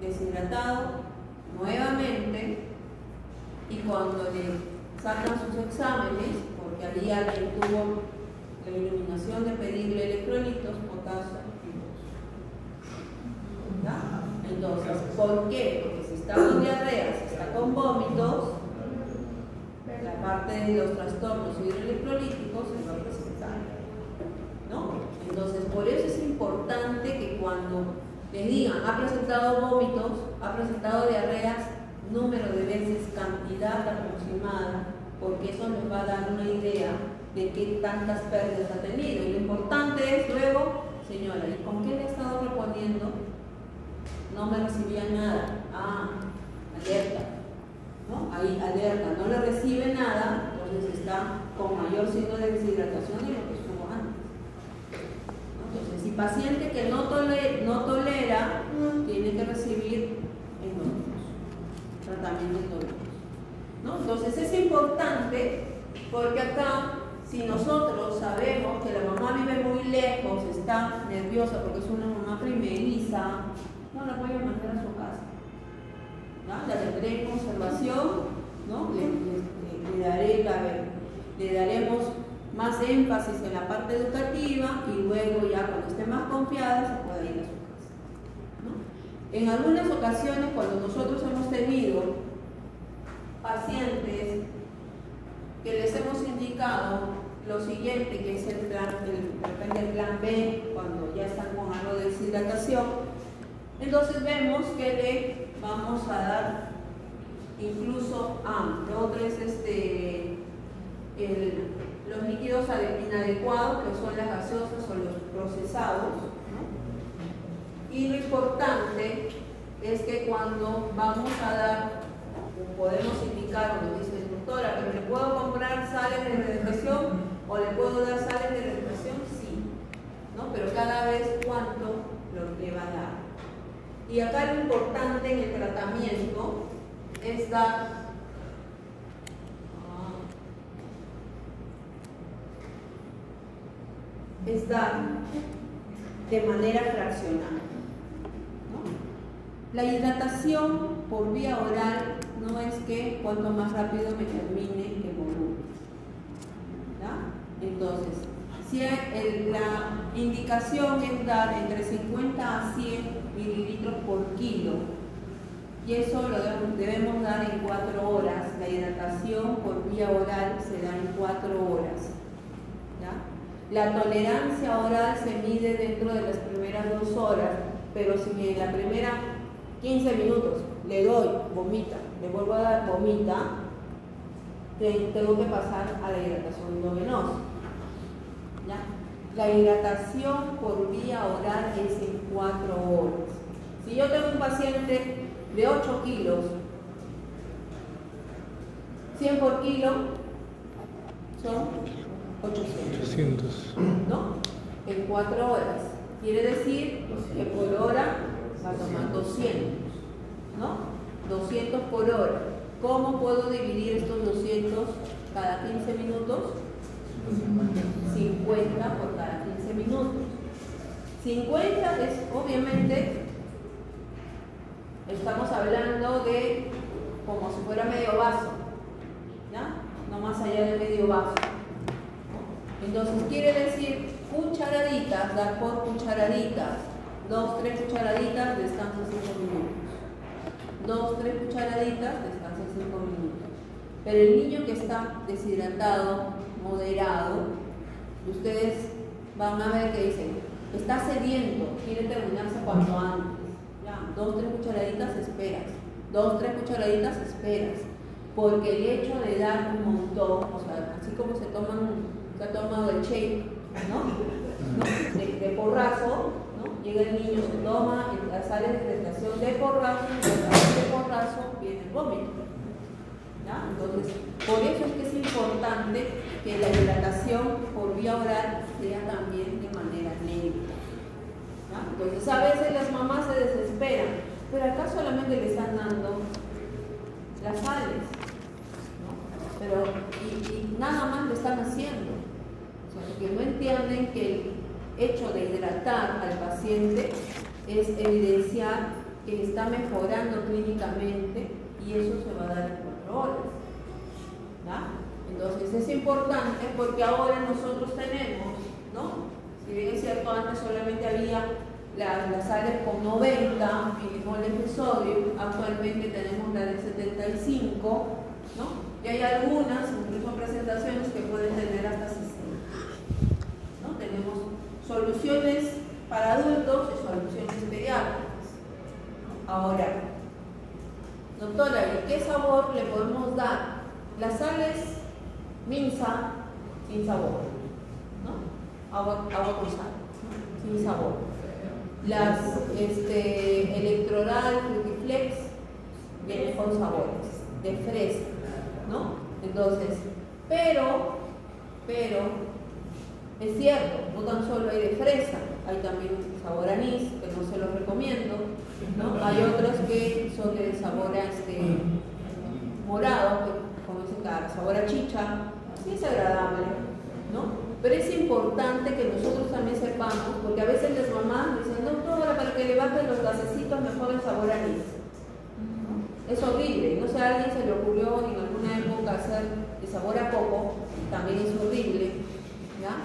S1: Deshidratado nuevamente, y cuando le sacan sus exámenes, porque allí alguien tuvo la iluminación de pedirle electrolitos, potasio y ¿ya? Entonces, ¿por qué? Porque si está con diarrea, si está con vómitos, la parte de los trastornos hidroelectrolíticos se va a presentar, ¿no? Entonces, por eso es importante que cuando les digan, ha presentado vómitos, ha presentado diarreas, número de veces, cantidad aproximada, porque eso nos va a dar una idea de qué tantas pérdidas ha tenido. Y lo importante es luego, señora, ¿y con qué le he estado reponiendo? No me recibía nada. Ah, alerta, ¿no? Ahí alerta, no le recibe nada, entonces está con mayor signo de deshidratación de lo que estuvo antes. Entonces, si paciente que no tolera, tiene que recibir tratamiento endógenos, ¿no? Entonces es importante porque acá, si nosotros sabemos que la mamá vive muy lejos, está nerviosa porque es una mamá primeriza, no la voy a mandar a su casa, ¿no? La tendré en conservación, ¿no? Le daremos más énfasis en la parte educativa y luego ya cuando esté más confiada se puede ir a su casa, ¿no? En algunas ocasiones cuando nosotros hemos tenido pacientes que les hemos indicado lo siguiente, que es el plan, depende del plan B, cuando ya están con algo de deshidratación, entonces vemos que le vamos a dar incluso lo otro es los líquidos inadecuados, que son las gaseosas o los procesados, ¿no? Y lo importante es que cuando vamos a dar, podemos indicar, o nos dice, doctora, ¿que le puedo comprar sales de rehidratación o le puedo dar sales de rehidratación? Sí, ¿no? Pero cada vez cuánto le va a dar. Y acá lo importante en el tratamiento es dar de manera fraccionada, ¿no? La hidratación por vía oral no es que cuanto más rápido me termine el volumen, ¿ya? Entonces, si la indicación es dar entre 50 a 100 mililitros por kilo, y eso lo debemos dar en 4 horas. La hidratación por vía oral se da en 4 horas, ¿ya? La tolerancia oral se mide dentro de las primeras 2 horas, pero si en la primera 15 minutos le doy, vomita, le vuelvo a dar, vomita, tengo que pasar a la hidratación endovenosa, ¿ya? La hidratación por vía oral es en 4 horas. Si yo tengo un paciente de 8 kilos, 100 por kilo son 800, ¿no? En 4 horas. Quiere decir que por hora va a tomar 200, ¿no? 200 por hora. ¿Cómo puedo dividir estos 200 cada 15 minutos? 50 por cada 15 minutos. 50 es, obviamente, estamos hablando de como si fuera medio vaso, ¿ya? No más allá de medio vaso. Entonces quiere decir cucharaditas, dar por cucharaditas, 2, 3 cucharaditas, descansa 5 minutos. 2, 3 cucharaditas, descansa 5 minutos. Pero el niño que está deshidratado, moderado, ustedes van a ver que dicen, está sediento, quiere terminarse cuanto antes. Ya, 2, 3 cucharaditas esperas, 2, 3 cucharaditas esperas, porque el hecho de dar un montón, o sea, así como se ha tomado el shake, ¿no? De porrazo, ¿no? Llega el niño, se toma, sale de hidratación de porrazo, y de porrazo viene el vómito. ¿Ya? Entonces, por eso es que es importante que la hidratación por vía oral sea también de manera neutra. ¿Ya? Entonces, a veces las mamás se desesperan, pero acá solamente le están dando las sales, ¿no? Pero, y nada más lo están haciendo. O sea, porque no entienden que el hecho de hidratar al paciente es evidenciar que está mejorando clínicamente y eso se va a dar en 4 horas. ¿Ya? Entonces es importante porque ahora nosotros tenemos, ¿no? Si bien es cierto, antes solamente había las sales con 90 milimoles de sodio, actualmente tenemos la de 75, ¿no? Y hay algunas, incluso presentaciones, que pueden tener hasta 60. ¿No? Tenemos soluciones para adultos y soluciones pediátricas. Ahora, doctora, ¿y qué sabor le podemos dar? Las sales Minsa sin sabor, ¿no? Agua con sal, ¿no? Sin sabor. Las Electroral, Frutiflex vienen con sabores de fresa, ¿no? Entonces, pero es cierto, no tan solo hay de fresa, hay también sabor anís, que no se los recomiendo, ¿no? Hay otros que son de sabor morado, como dicen acá, sabor a chicha, sí es agradable, ¿no? Pero es importante que nosotros también sepamos, porque a veces las mamás dicen, doctora, para que le bajen los gasecitos mejor el sabor a anís. ¿No? Es horrible, no sé, a alguien se le ocurrió en alguna época hacer de sabor a coco, también es horrible, ¿ya?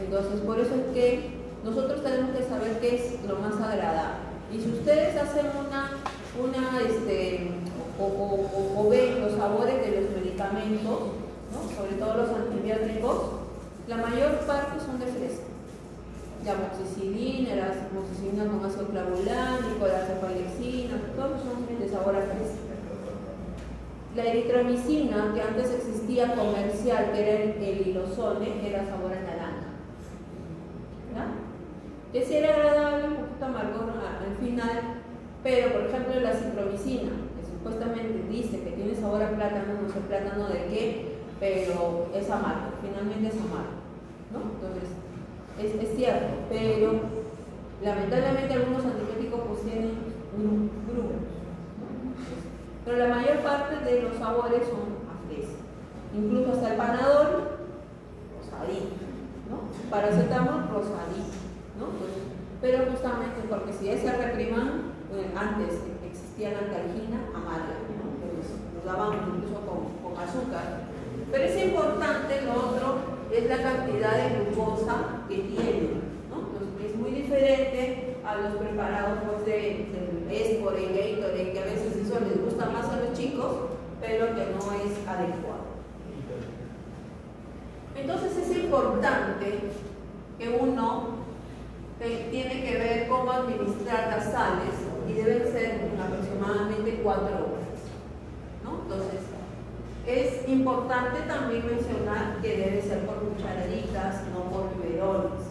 S1: Entonces, por eso es que nosotros tenemos que saber qué es lo más agradable. Y si ustedes hacen o ven los sabores de los medicamentos, ¿no? Sobre todo los antibióticos, la mayor parte son de fresa. La amoxicilina, la amoxicilina con ácido clavulánico, la cefalexina, todos son de sabor a fresa. La eritromicina, que antes existía comercial, que era el Ilosone, era sabor a naranja. ¿Ya? Que sí era agradable, un poquito amargor al final, pero por ejemplo la citromicina, que supuestamente dice que tiene sabor a plátano, no sé plátano de qué, pero es amargo, finalmente es amargo, ¿no? Entonces, es cierto, pero lamentablemente algunos antibióticos pues tienen grumos, ¿no? Pero la mayor parte de los sabores son a fresa, incluso hasta el Panadol, rosadito, ¿no? Paracetamol, rosadito, ¿no? Entonces, pero justamente porque si ese Repriman, antes existía la antalgina amarga, ¿no? Entonces, nos daban incluso con azúcar. Pero es importante, lo otro es la cantidad de glucosa que tiene, ¿no? Entonces, es muy diferente a los preparados pues, del Espor y Gatorade, que a veces eso les gusta más a los chicos, pero que no es adecuado. Entonces es importante que uno tiene que ver cómo administrar las sales y deben ser aproximadamente 4 horas, ¿no? Entonces, es importante también mencionar que debe ser por cucharaditas, no por biberones,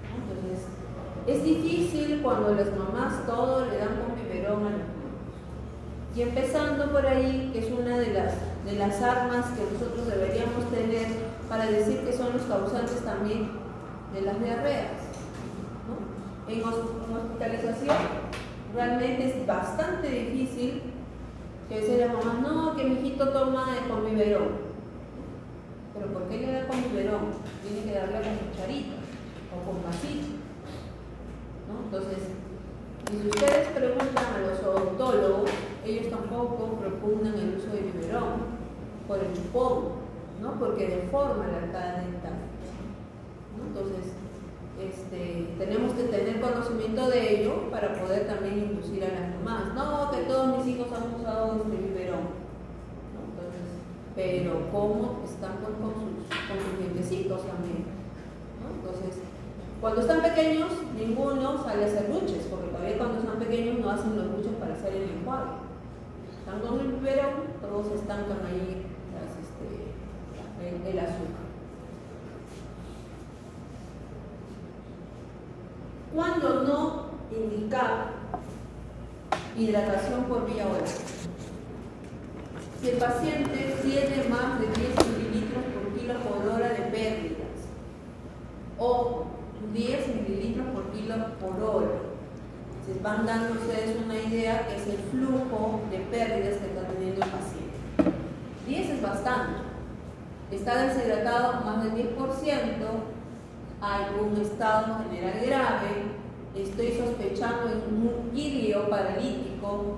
S1: ¿no? Entonces, es difícil cuando las mamás todo le dan con biberón a los niños. Y empezando por ahí, que es una de las armas que nosotros deberíamos tener para decir que son los causantes también de las diarreas, ¿no? En hospitalización realmente es bastante difícil que dice la mamá, no, que mi hijito toma con biberón. ¿Pero por qué le da con biberón? Tiene que darle con cucharita o con vasito, ¿no? Entonces, y si ustedes preguntan a los odontólogos, ellos tampoco propugnan el uso de biberón por el chupón, ¿no? Porque deforma la arcada dental, ¿no? Entonces, tenemos que tener conocimiento de ello para poder también inducir a las mamás. No, que todos mis hijos han usado biberón, ¿no? Entonces, pero ¿cómo están con sus dientecitos también, ¿no? Entonces, Cuando están pequeños, ninguno sale a hacer buches, porque todavía cuando están pequeños no hacen los buches para hacer el enjuague. Están con el biberón, todos estancan ahí el azúcar. ¿Cuándo no indicar hidratación por vía oral? Si el paciente tiene más de 10 mililitros por kilo por hora de pérdidas, o 10 mililitros por kilo por hora, se van dando ustedes una idea que es el flujo de pérdidas que está teniendo el paciente. 10 es bastante. Está deshidratado más del 10%, hay un estado general grave, estoy sospechando en un ilio paralítico,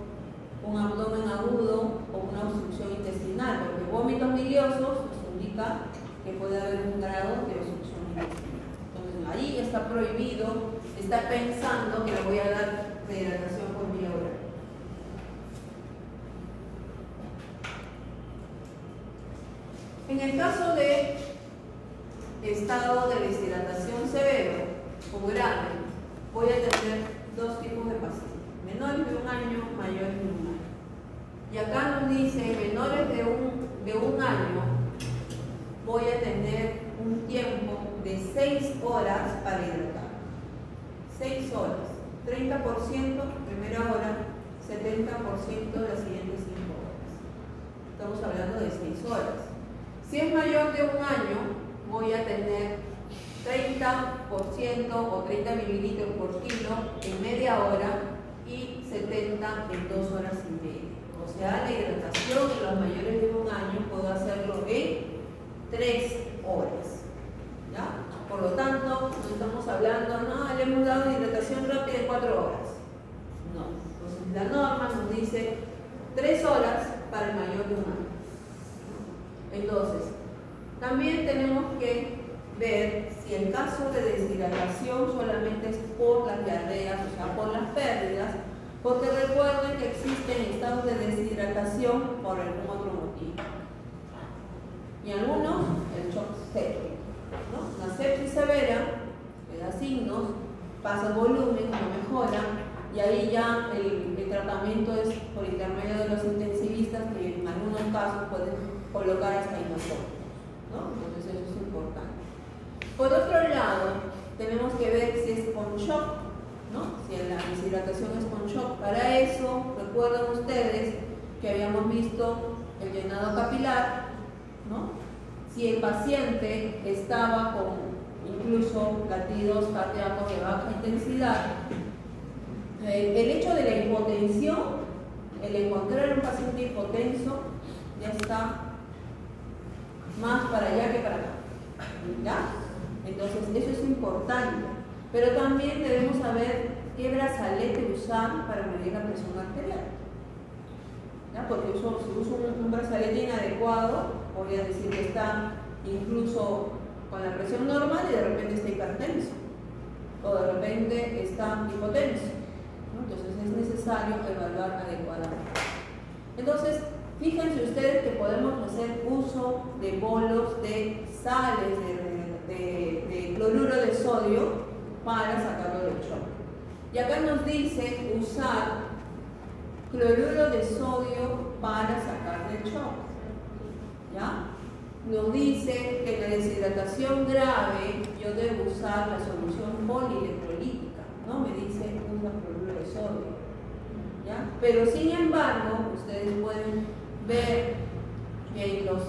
S1: un abdomen agudo o una obstrucción intestinal, porque vómitos biliosos nos indica que puede haber un grado de obstrucción intestinal. Entonces ahí está prohibido, está pensando que le voy a dar rehidratación por vía oral. En el caso de estado de deshidratación severo o grave, voy a tener dos tipos de pacientes, menores de 1 año, mayores de 1 año. Y acá nos dice, menores de un año, voy a tener un tiempo de 6 horas para hidratar. 6 horas, 30% primera hora, 70% las siguientes 5 horas. Estamos hablando de 6 horas. Si es mayor de 1 año, voy a tener 30% o 30 mililitros por kilo en media hora y 70 en 2 horas y media. O sea, la hidratación en los mayores de 1 año puedo hacerlo en 3 horas. ¿Ya? Por lo tanto, no estamos hablando, no, le hemos dado hidratación rápida en 4 horas. No. Entonces, la norma nos dice 3 horas para el mayor de 1 año. Entonces, también tenemos que ver si el caso de deshidratación solamente es por las diarreas, o sea, por las pérdidas, porque recuerden que existen estados de deshidratación por algún otro motivo. Y algunos, el shock séptico, ¿no? La sepsis severa, que da signos, pasa volumen, no mejora, y ahí ya el tratamiento es por intermedio de los intensivistas, que en algunos casos pueden colocar hasta inocuos, ¿no? Entonces eso es importante. Por otro lado, tenemos que ver si es con shock, ¿no? Si la deshidratación es con shock. Para eso, recuerdan ustedes que habíamos visto el llenado capilar, ¿no? Si el paciente estaba con incluso latidos cardíacos de baja intensidad, el hecho de la hipotensión, el encontrar un paciente hipotenso, ya está más para allá que para acá, ¿ya? Entonces eso es importante, pero también debemos saber qué brazalete usar para medir la presión arterial, ¿ya? Porque si uso un brazalete inadecuado, voy a decir que está incluso con la presión normal y de repente está hipertenso, o de repente está hipotenso, ¿no? Entonces es necesario evaluar adecuadamente. Entonces, fíjense ustedes que podemos hacer uso de bolos de sales de cloruro de sodio para sacarlo del shock. Y acá nos dice usar cloruro de sodio para sacar del shock. ¿Ya? Nos dice que en la deshidratación grave yo debo usar la solución polielectrolítica, ¿no? Me dice usa cloruro de sodio. ¿Ya? Pero sin embargo, ustedes pueden ver que en los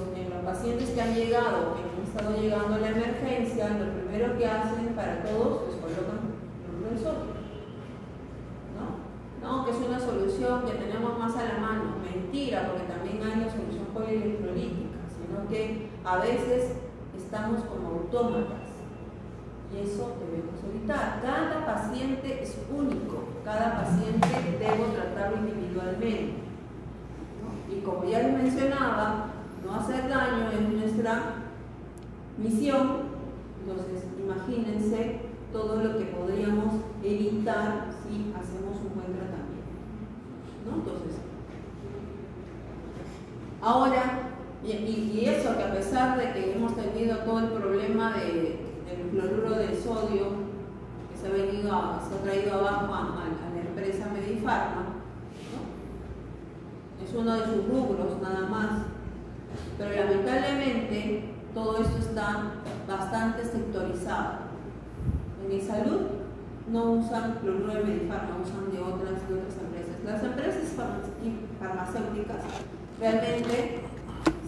S1: pacientes que han llegado, que han estado llegando a la emergencia, lo primero que hacen para todos es colocan cloruro de sodio. ¿No? Que es una solución que tenemos más a la mano. Mentira, porque también hay la solución polielectrolítica, sino que a veces estamos como autómatas y eso debemos evitar. Cada paciente es único, cada paciente debo tratarlo individualmente, ¿no? Y como ya les mencionaba, no hacer daño es nuestra misión. Entonces imagínense todo lo que podríamos evitar si hacemos un buen tratamiento, ¿no? Entonces, ahora, y eso que a pesar de que hemos tenido todo el problema del cloruro de sodio se ha traído abajo a la empresa Medifarma, ¿no? Es uno de sus rubros nada más, pero lamentablemente todo esto está bastante sectorizado. En salud no usan cloruro de Medifarma, usan de otras empresas. Las empresas farmacéuticas realmente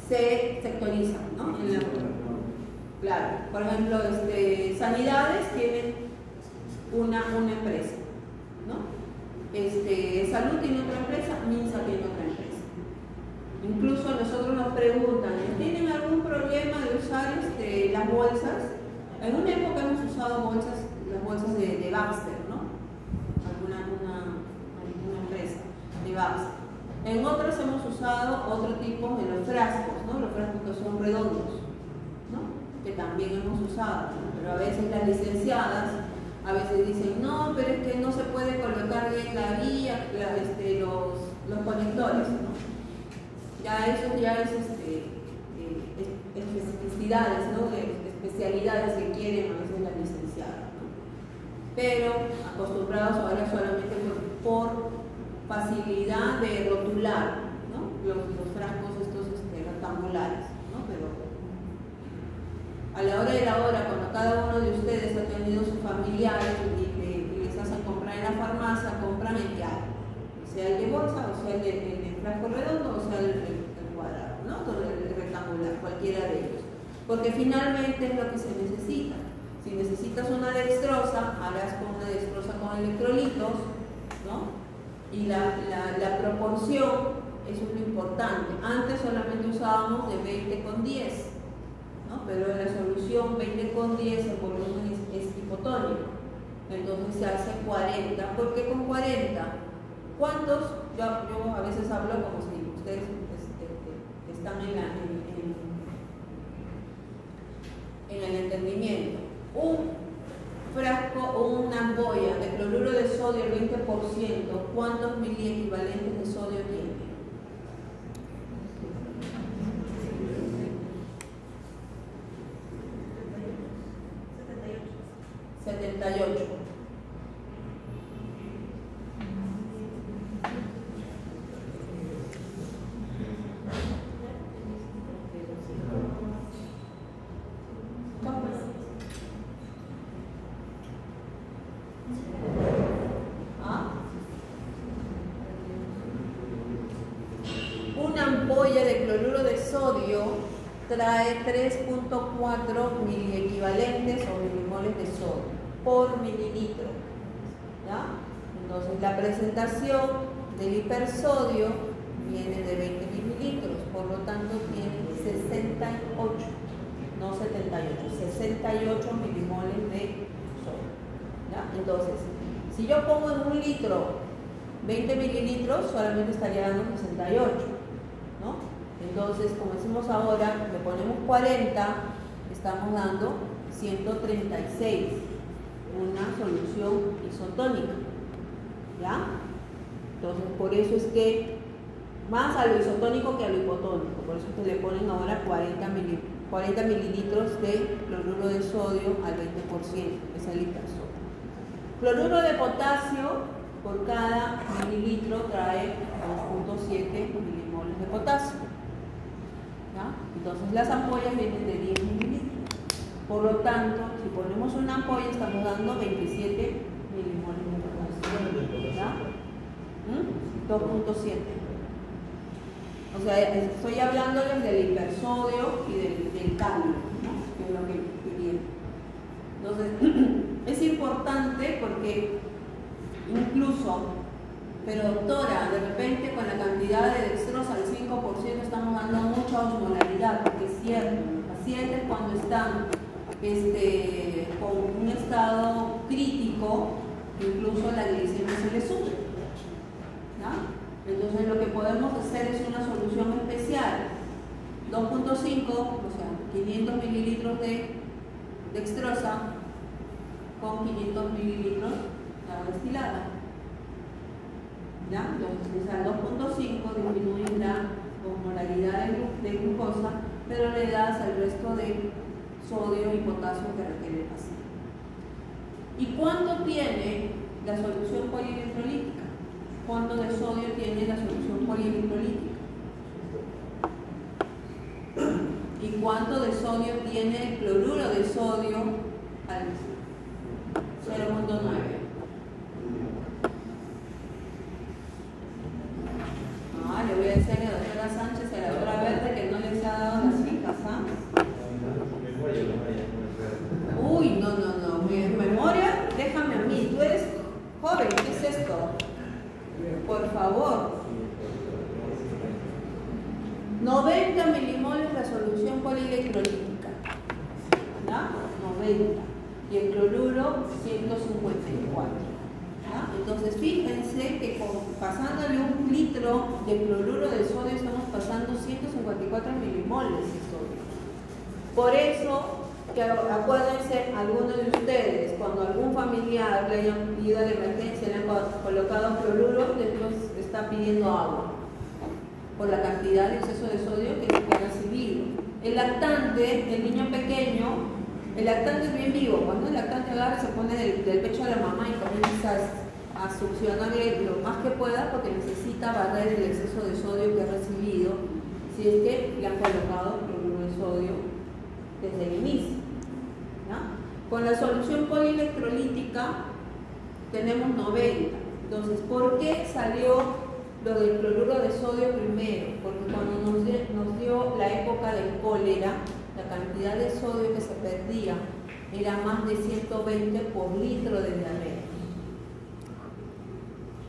S1: se sectorizan, ¿no? Claro, por ejemplo, Sanidades tienen una empresa, ¿no? Salud tiene otra empresa, MINSA tiene otra empresa. Incluso nosotros nos preguntan, ¿tienen algún problema de usar las bolsas? En una época hemos usado las bolsas de Baxter, ¿no? Alguna empresa de Baxter. En otras hemos usado otro tipo de los frascos, ¿no? Los frascos que son redondos, ¿no? Que también hemos usado, pero a veces las licenciadas a veces dicen, no, pero es que no se puede colocar bien la vía, los conectores, ¿no? Ya eso ya es especificidades, ¿no? Especialidades que quieren a veces las licenciadas, ¿no? Pero acostumbrados ahora solamente por facilidad de rotular, ¿no? Los frascos estos rectangulares, ¿no? Pero a la hora de la hora, cuando cada uno de ustedes ha tenido sus familiares y les hacen comprar en la farmacia, compran el que hay, sea el de bolsa, o sea el de frasco redondo, o sea el cuadrado, ¿no? Todo el rectangular, cualquiera de ellos. Porque finalmente es lo que se necesita. Si necesitas una dextrosa, harás con una dextrosa con electrolitos, ¿no? Y la proporción, eso es lo importante. Antes solamente usábamos de 20 con 10, ¿no? Pero en la solución 20 con 10 el volumen es hipotónico. Entonces se hace 40. ¿Por qué con 40? ¿Cuántos? Yo a veces hablo como si ustedes están en el entendimiento. Un frasco o una ampolla de cloruro de sodio el 20%, ¿cuántos miliequivalentes de sodio tiene? 78. Una ampolla de cloruro de sodio trae 3.4 miliequivalentes o milimoles de sodio por mililitro, ¿ya? Entonces la presentación del hipersodio viene de 20 mililitros, por lo tanto tiene 68, no 78, 68 milimoles de sodio, ¿ya? Entonces, si yo pongo en un litro 20 mililitros, solamente estaría dando 68, ¿no? Entonces, como decimos ahora, le ponemos 40, estamos dando 136, una solución isotónica, ¿ya? Entonces, por eso es que más a lo isotónico que a lo hipotónico, por eso es que le ponen ahora 40 mililitros de cloruro de sodio al 20%, es el hipersodio. Cloruro de potasio por cada mililitro trae 2.7 milimoles de potasio, ¿ya? Entonces las ampollas vienen de 10 mililitros. Por lo tanto, si ponemos una ampolla, estamos dando 27 milimoles de potasio, ¿ya? 2.7. O sea, estoy hablándoles del hipersodio y del calio, ¿no? Que es lo que viene. Entonces, es importante porque incluso, pero doctora, de repente con la cantidad de dextrosa al 5% estamos dando mucha osmolaridad, porque es cierto, los pacientes cuando están con un estado crítico, incluso la glicemia se les sube, ¿no? Entonces lo que podemos hacer es una solución especial, 2.5, o sea, 500 mililitros de dextrosa con 500 mililitros de agua destilada, ¿ya? Entonces al 2.5 disminuye la osmolaridad de glucosa, pero le das al resto de sodio y potasio que requiere el paciente. ¿Y cuánto tiene la solución polielectrolítica? ¿Cuánto de sodio tiene la solución polielectrolítica? ¿Y cuánto de sodio tiene el cloruro de sodio al 0.9? Le voy a decir a la doctora Sánchez y a la doctora Verde que no les ha dado las fijas, ¿ah? Uy, no. Memoria, déjame a mí. Tú eres joven, ¿qué es esto? Por favor. 90 milimoles la solución polielectrolítica. ¿Ya? 90. Y el cloruro, 154. ¿Ya? Entonces, fíjense que pasándole un litro de cloruro de sodio estamos pasando 154 milimoles de sodio. Por eso, que acuérdense, algunos de ustedes, cuando algún familiar le hayan ido a la emergencia, le han colocado cloruro, después está pidiendo agua por la cantidad de exceso de sodio que ha recibido. El lactante, el niño pequeño, el lactante es bien vivo. Cuando el lactante agarra, se pone del pecho de la mamá y comienza a succionarle lo más que pueda porque necesita barrer el exceso de sodio que ha recibido, si es que le han colocado cloruro de sodio desde el inicio. ¿Ya? Con la solución polielectrolítica tenemos 90. Entonces, ¿por qué salió lo del cloruro de sodio primero? Porque cuando nos dio la época del cólera, la cantidad de sodio que se perdía era más de 120 por litro de diarrea.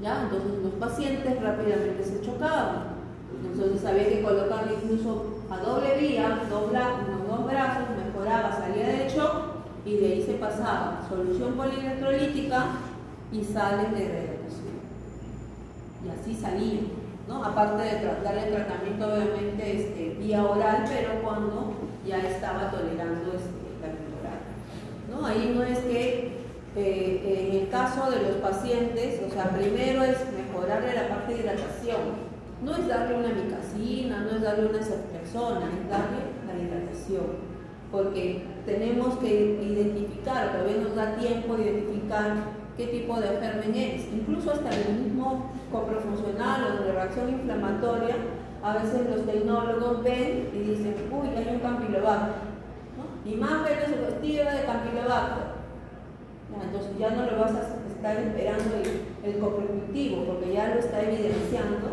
S1: ¿Ya? Entonces los pacientes rápidamente se chocaban. Entonces había que colocarle incluso a doble vía, dos brazos, mejoraba, salía de shock y de ahí se pasaba solución polielectrolítica y salen de hidratación. Y así salían, ¿no? Aparte de darle tratamiento obviamente vía oral, pero cuando ya estaba tolerando la vía oral, ¿no? Ahí no es que en el caso de los pacientes, o sea, primero es mejorarle la parte de hidratación. No es darle una micacina, no es darle una ceftriaxona, es darle la hidratación. Porque tenemos que identificar, todavía nos da tiempo de identificar qué tipo de germen es. Incluso hasta el mismo coprofuncional o de reacción inflamatoria, a veces los tecnólogos ven y dicen, uy, hay un campylobacter, ¿no? Imágenes sugestivas de campylobacter. Entonces ya no lo vas a estar esperando el coprocultivo, porque ya lo está evidenciando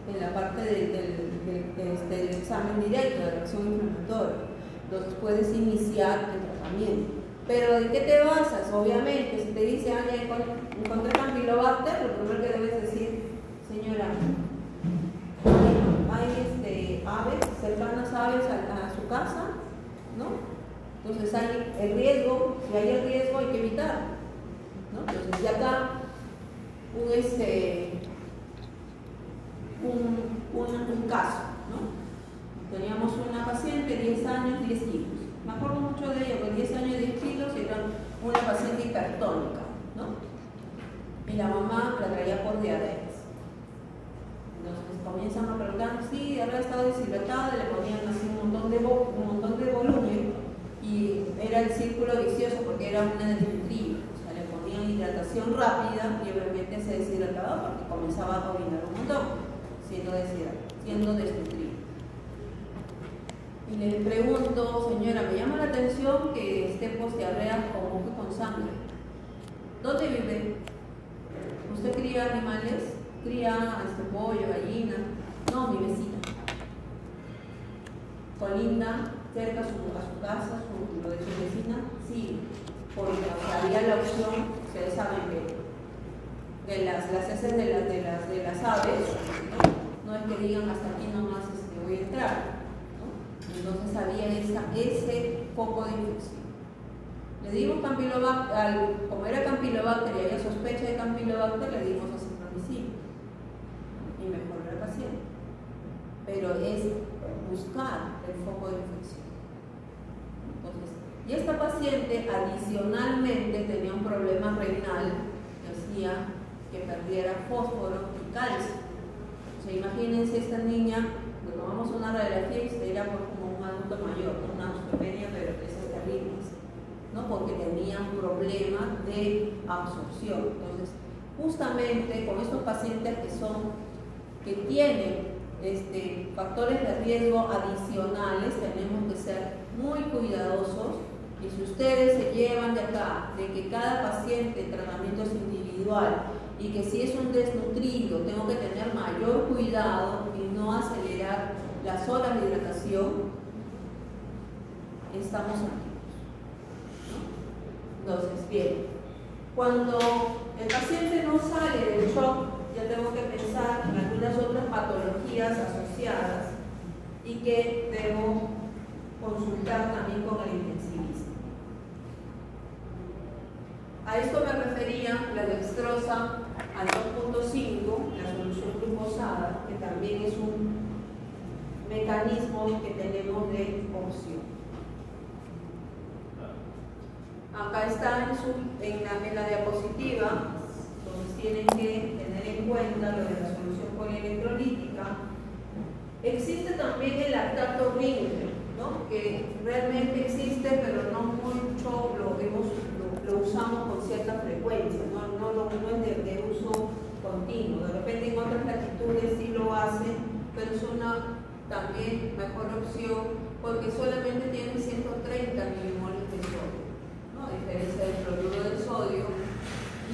S1: en la parte del examen directo de reacción inflamatoria. Entonces puedes iniciar el tratamiento. Pero ¿de qué te basas? Obviamente, si te dice, ya encontré campylobacter, lo primero que debes decir, señora, hay aves, cercanas aves a su casa, ¿no? Entonces hay el riesgo, si hay el riesgo hay que evitar, ¿no? Entonces ya acá un caso, ¿no? Teníamos una paciente, 10 años, 10 kilos. Me acuerdo mucho de ella, con 10 años, 10 kilos, era una paciente hipertónica, ¿no? Y la mamá la traía por diabetes. Entonces comienzan a preguntar, sí, diarrea estaba deshidratada, le ponían así un montón de volumen y era el círculo vicioso porque era una desnutrida. O sea, le ponían hidratación rápida y obviamente se deshidrataba porque comenzaba a orinar un montón, siendo desnutrida. Y le pregunto, señora, me llama la atención que esté post-diarrea con sangre. ¿Dónde vive? ¿Usted cría animales? ¿Cría pollo, gallina? No, mi vecina. Colinda, cerca a su casa, lo de su vecina, sí. Porque había la opción, ustedes saben que de las heces de las aves, no es que digan hasta aquí nomás voy a entrar. Entonces había ese foco de infección. Le dimos campylobacter, como era campylobacter y había sospecha de campylobacter, le dimos acitromicina y mejoró el paciente. Pero es buscar el foco de infección. Entonces, y esta paciente adicionalmente tenía un problema renal que hacía que perdiera fósforo y calcio. O sea, imagínense esta niña, le tomamos una radiografía y se era como un adulto mayor, una osteopenia, pero esas terribles, ¿no? Porque tenía tenían problemas de absorción. Entonces, justamente con estos pacientes que tienen factores de riesgo adicionales, tenemos que ser muy cuidadosos. Y si ustedes se llevan de acá, de que cada paciente el tratamiento es individual y que si es un desnutrido tengo que tener mayor cuidado y no acelerar las horas de hidratación, estamos activos, ¿no? Entonces, bien, cuando el paciente no sale del shock, ya tengo que pensar en algunas otras patologías asociadas y que debo consultar también con el intensivista. A esto me refería la dextrosa al 2.5, la solución glucosada, que también es un mecanismo que tenemos de opción. Acá está en la diapositiva, entonces tienen que tener en cuenta lo de la solución polielectrolítica. Existe también el lactato ringue, ¿no? Que realmente existe, pero no mucho lo usamos con cierta frecuencia, no es de uso continuo. De repente en otras latitudes sí lo hacen, pero es una también mejor opción porque solamente tiene 130 milimoles de sodio, ¿no? A diferencia del cloruro del sodio y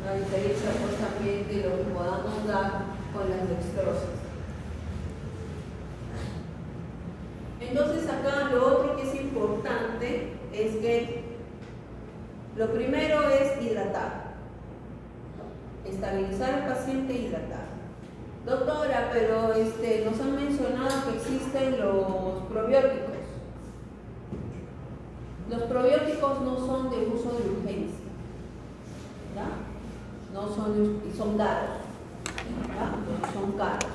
S1: a diferencia pues, también de lo que podamos dar con las dextrosas. Entonces acá lo otro que es importante es que lo primero es hidratar, estabilizar al paciente e hidratar. Doctora, pero nos han mencionado que existen los probióticos. Los probióticos no son de uso de urgencia, ¿ya? No son caros, ¿ya? Son caros.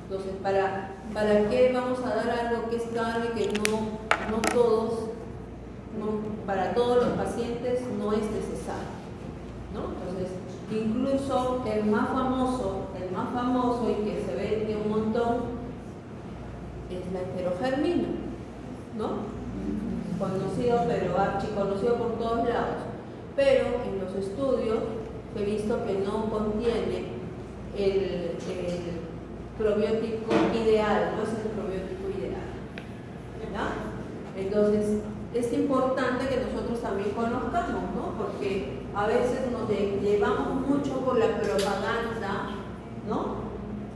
S1: Entonces, ¿para qué vamos a dar algo que es caro y que no todos, para todos los pacientes no es necesario, ¿no? Entonces, incluso el más famoso y que se vende un montón es la enterogermina, ¿no? Conocido, pero archiconocido por todos lados. Pero en los estudios he visto que no contiene el probiótico ideal, no es el probiótico ideal, ¿verdad? Entonces, es importante que nosotros también conozcamos, ¿no? Porque a veces nos llevamos mucho por la propaganda, ¿no?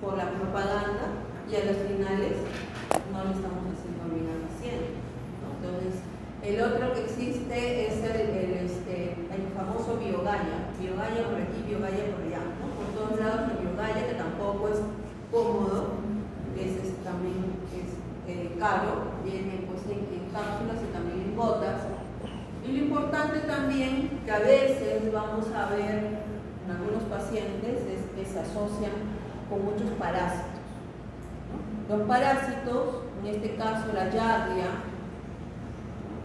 S1: Por la propaganda y a los finales no le estamos haciendo bien al paciente, ¿no? Entonces, el otro que existe es el famoso biogaya por aquí, biogaya por allá, ¿no? Por todos lados el biogaya, que tampoco es cómodo, ese también es caro, viene pues en cápsulas y también en gotas. Y lo importante también que a veces vamos a ver en algunos pacientes es que se asocian con muchos parásitos, ¿no? Los parásitos, en este caso la Giardia,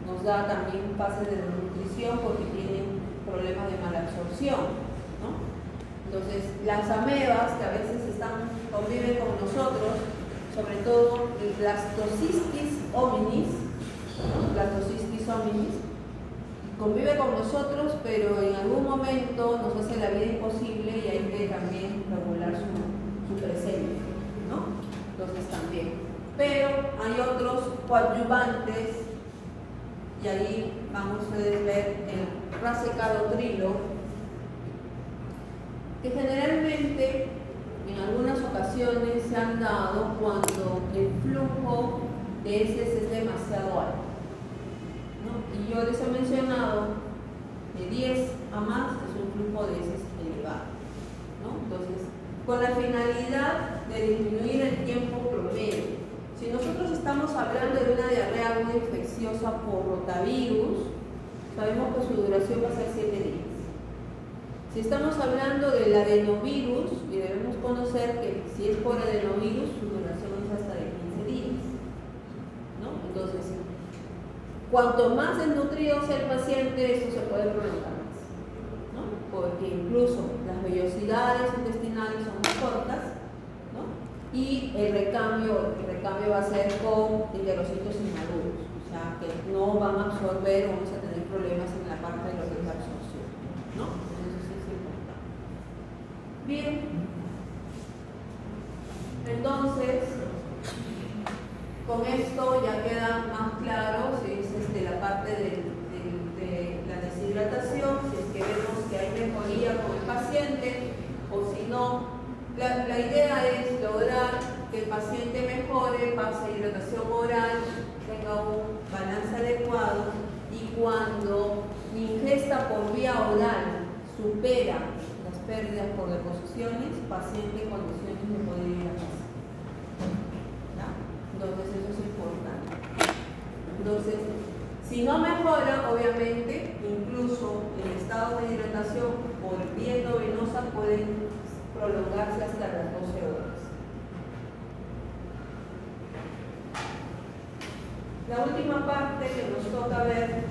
S1: nos da también fases de desnutrición porque tienen problemas de malabsorción, ¿no? Entonces, las amebas que a veces conviven con nosotros, sobre todo el Blastocystis hominis, ¿no? Blastocystis hominis, convive con nosotros, pero en algún momento nos hace la vida imposible y hay que también regular su presencia, ¿no? Entonces también. Pero hay otros coadyuvantes, y ahí van ustedes a ver el racecadotrilo, que generalmente en algunas ocasiones se han dado cuando el flujo de heces es demasiado alto, ¿no? Y yo les he mencionado de 10 a más es un flujo de heces elevado, ¿no? Entonces, con la finalidad de disminuir el tiempo promedio. Si nosotros estamos hablando de una diarrea aguda infecciosa por rotavirus, sabemos que su duración va a ser 7 días. Si estamos hablando del adenovirus, y debemos conocer que si es por adenovirus, su duración es hasta de 15 días, ¿no? Entonces, cuanto más desnutrido sea el paciente, eso se puede prolongar más, ¿no? Porque incluso las vellosidades intestinales son más cortas, ¿no? Y el recambio va a ser con enterocitos inmaduros, o sea, que no van a absorber, vamos a tener problemas en la parte de lo que es la absorción, ¿no? Eso sí es importante. Bien. Entonces, con esto ya queda más claro si es la parte de la deshidratación, si es que vemos que hay mejoría con el paciente o si no. La idea es lograr que el paciente mejore, pase a hidratación oral, tenga un balance adecuado y cuando mi ingesta por vía oral supera las pérdidas por deposiciones, paciente en condiciones de poder ir a casa. ¿Ya? Entonces eso es importante. Entonces, si no mejora, obviamente, incluso el estado de hidratación por vía endovenosa puede prolongarse hasta las 12 horas. La última parte que nos toca ver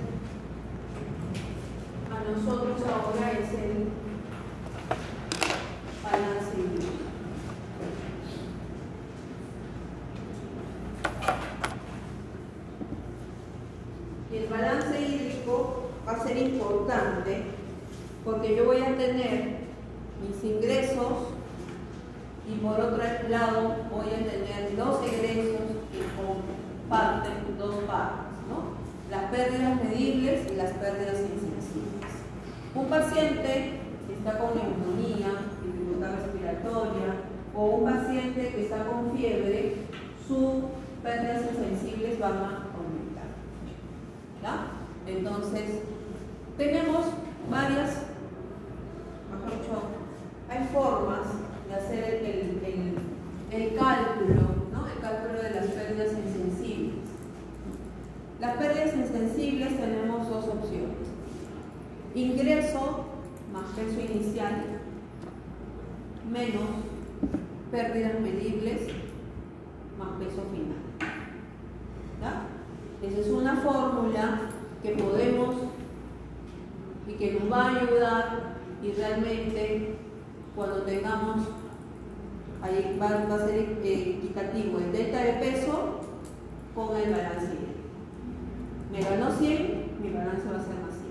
S1: a nosotros ahora es el balance hídrico. Y el balance hídrico va a ser importante porque yo voy a tener mis ingresos y por otro lado voy a tener los egresos que comparten dos partes, ¿no? Las pérdidas medibles y las pérdidas insensibles. Un paciente que está con neumonía, dificultad respiratoria, o un paciente que está con fiebre, sus pérdidas insensibles van a aumentar. ¿Ya? Entonces, tenemos varias, mejor dicho, hay formas de hacer el cálculo, ¿no? El cálculo de las pérdidas insensibles. Las pérdidas insensibles tenemos dos opciones. Ingreso más peso inicial menos pérdidas medibles más peso final. ¿Ya? Esa es una fórmula que podemos y que nos va a ayudar y realmente cuando tengamos, ahí va a ser equitativo el delta de peso con el balance hídrico. Me ganó 100, mi balance va a ser más 100.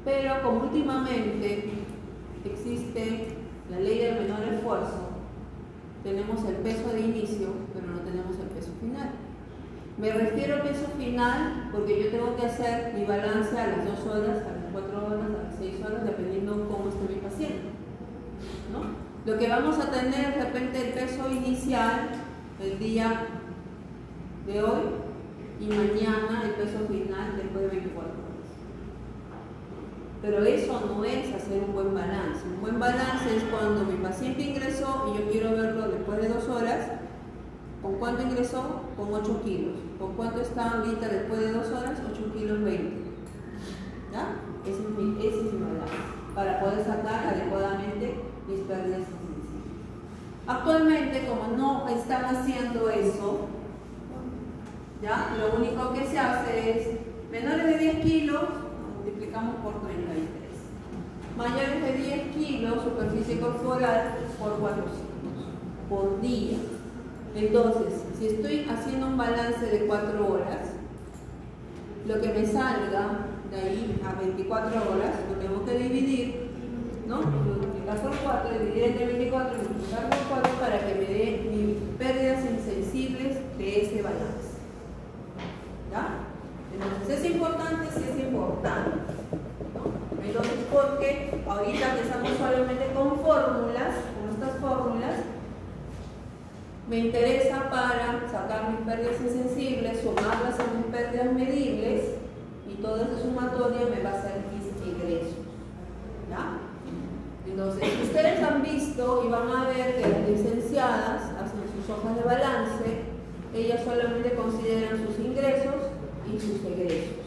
S1: Pero como últimamente existe la ley del menor esfuerzo, tenemos el peso de inicio, pero no tenemos el peso final. Me refiero al peso final porque yo tengo que hacer mi balance a las 2 horas, a las 4 horas, a las 6 horas, dependiendo cómo esté mi paciente, ¿no? Lo que vamos a tener de repente el peso inicial el día de hoy y mañana el peso final después de 24 horas. Pero eso no es hacer un buen balance. Un buen balance es cuando mi paciente ingresó y yo quiero verlo después de 2 horas. ¿Con cuánto ingresó? Con 8 kilos. ¿Con cuánto está ahorita después de 2 horas? 8 kilos 20. ¿Ya? Ese es mi balance. Para poder sacar adecuadamente mis pérdidas insensibles. Actualmente, como no están haciendo eso, ¿ya? Lo único que se hace es menores de 10 kilos, multiplicamos por 33. Mayores de 10 kilos, superficie corporal por 400 por día. Entonces, si estoy haciendo un balance de 4 horas, lo que me salga de ahí a 24 horas lo tengo que dividir, ¿no? Multiplicar por 4, dividir entre 24 y multiplicar por 4 para que me dé mis pérdidas insensibles de ese balance. ¿Ya? Entonces, ¿es importante? Sí es importante, ¿no? Entonces, porque ahorita que estamos solamente con fórmulas, con estas fórmulas, me interesa para sacar mis pérdidas insensibles, sumarlas a mis pérdidas medibles y toda esa sumatoria me va a hacer mis ingresos. ¿Ya? Entonces, ustedes han visto y van a ver que las licenciadas hacen sus hojas de balance, ellas solamente consideran sus ingresos y sus egresos,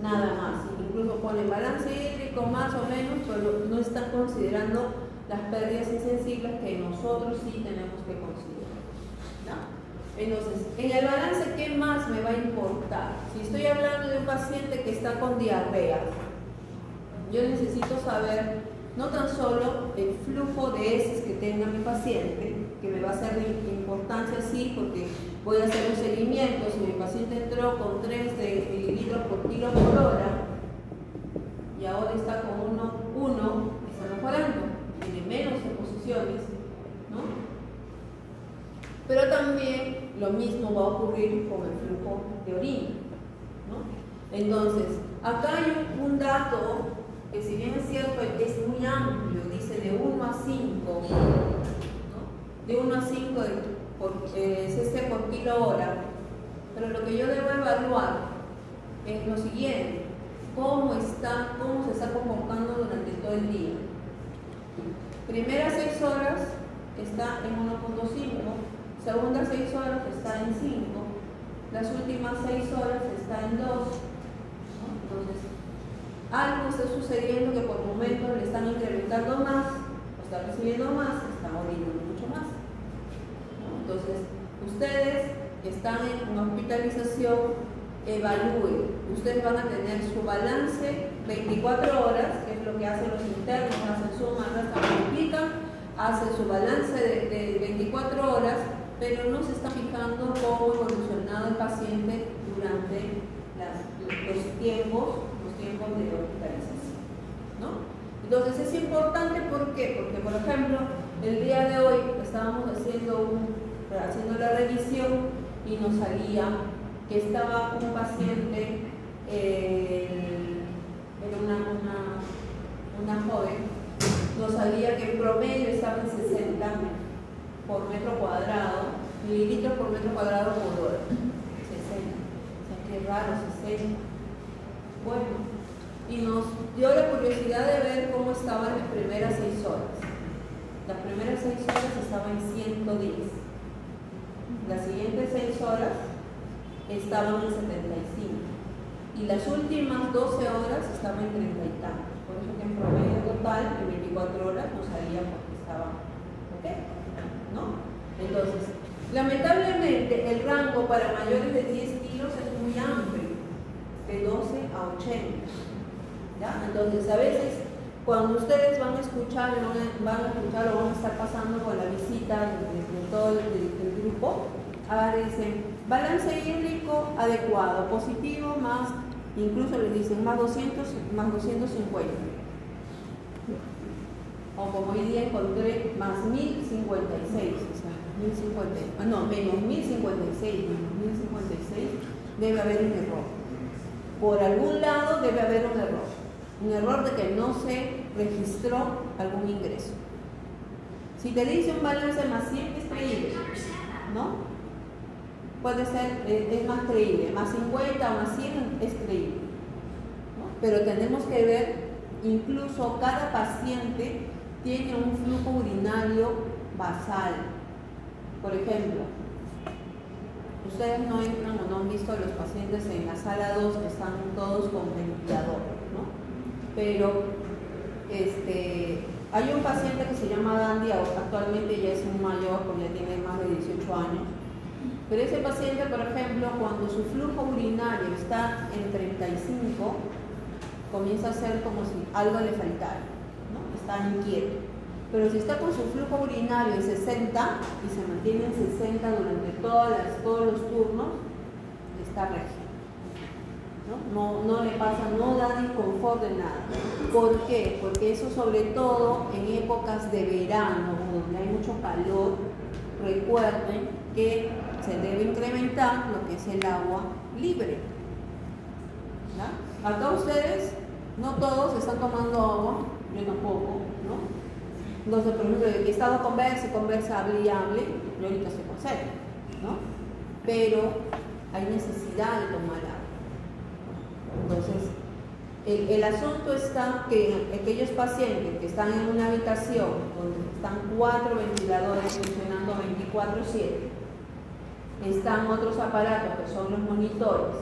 S1: nada más. Incluso ponen balance hídrico más o menos, pero no están considerando las pérdidas insensibles que nosotros sí tenemos que considerar. ¿No? Entonces, en el balance, ¿qué más me va a importar? Si estoy hablando de un paciente que está con diarrea, yo necesito saber no tan solo el flujo de heces que tenga mi paciente, que me va a ser de importancia, sí, porque voy a hacer un seguimiento. Si mi paciente entró con 3 mililitros por por kilo por hora y ahora está con 1, está mejorando, tiene menos exposiciones, ¿no? Pero también lo mismo va a ocurrir con el flujo de orina, ¿no? Entonces, acá hay un dato que, si bien es cierto, es muy amplio, dice de 1 a 5, ¿no? De 1 a 5 cc por kilo hora, pero lo que yo debo evaluar es lo siguiente: cómo se está comportando durante todo el día. Primeras 6 horas está en 1.5, segundas 6 horas está en 5, las últimas 6 horas está en 2, ¿no? Entonces, algo está sucediendo que por momentos le están incrementando más, o está recibiendo más, está orinando mucho más, ¿no? Entonces, ustedes que están en una hospitalización, evalúen. Ustedes van a tener su balance 24 horas, que es lo que hacen los internos, hacen suma, restan, multiplican, hacen su balance de 24 horas, pero no se está fijando cómo ha evolucionado el paciente durante los tiempos de hospitalización, ¿no? Entonces es importante, ¿por qué? Porque, por ejemplo, el día de hoy estábamos haciendo la revisión y nos salía que estaba un paciente, era una joven, nos salía que en promedio estaba en 60 por metro cuadrado, mililitros por metro cuadrado por hora. 60. O sea, qué raro, 60. Bueno, y nos dio la curiosidad de ver cómo estaban las primeras 6 horas. Las primeras 6 horas estaban en 110. Las siguientes 6 horas estaban en 75. Y las últimas 12 horas estaban en 30 y tantos. Por eso que en promedio total, en 24 horas, nos salía porque estaba ok, ¿no? Entonces, lamentablemente, el rango para mayores de 10 kilos es muy amplio, de 12 a 80. ¿Ya? Entonces, a veces, cuando ustedes van a escuchar o van a estar pasando con la visita de todo el grupo, ahora dicen, balance hídrico adecuado, positivo más, incluso les dicen más 200, más 250. O como hoy día encontré, más 1056, o sea, 1050, no, menos 1056, debe haber un error. Por algún lado debe haber un error de que no se registró algún ingreso. Si te dice un balance más 100 es creíble, ¿no? Puede ser, es más creíble, más 50 o más 100 es creíble, ¿no? Pero tenemos que ver, incluso cada paciente tiene un flujo urinario basal. Por ejemplo, ustedes no entran o no han visto a los pacientes en la sala 2 que están todos con ventilador, ¿no? Pero hay un paciente que se llama Dandy, actualmente ya es un mayor, porque ya tiene más de 18 años. Pero ese paciente, por ejemplo, cuando su flujo urinario está en 35, comienza a ser como si algo le faltara, ¿no? Está inquieto. Pero si está con su flujo urinario en 60 y se mantiene en 60 durante todos los turnos, está regio, ¿no? No le pasa, no da disconfort de nada. ¿Por qué? Porque eso, sobre todo en épocas de verano, donde hay mucho calor, recuerden que se debe incrementar lo que es el agua libre, ¿no? Acá ustedes, no todos están tomando agua, yo tampoco, ¿no? Entonces, por ejemplo, el que estaba conversa, hable y hable, y ahorita se concentra, ¿no? Pero hay necesidad de tomar agua. Entonces, el asunto está que aquellos pacientes que están en una habitación donde están 4 ventiladores funcionando 24/7, están otros aparatos que son los monitores,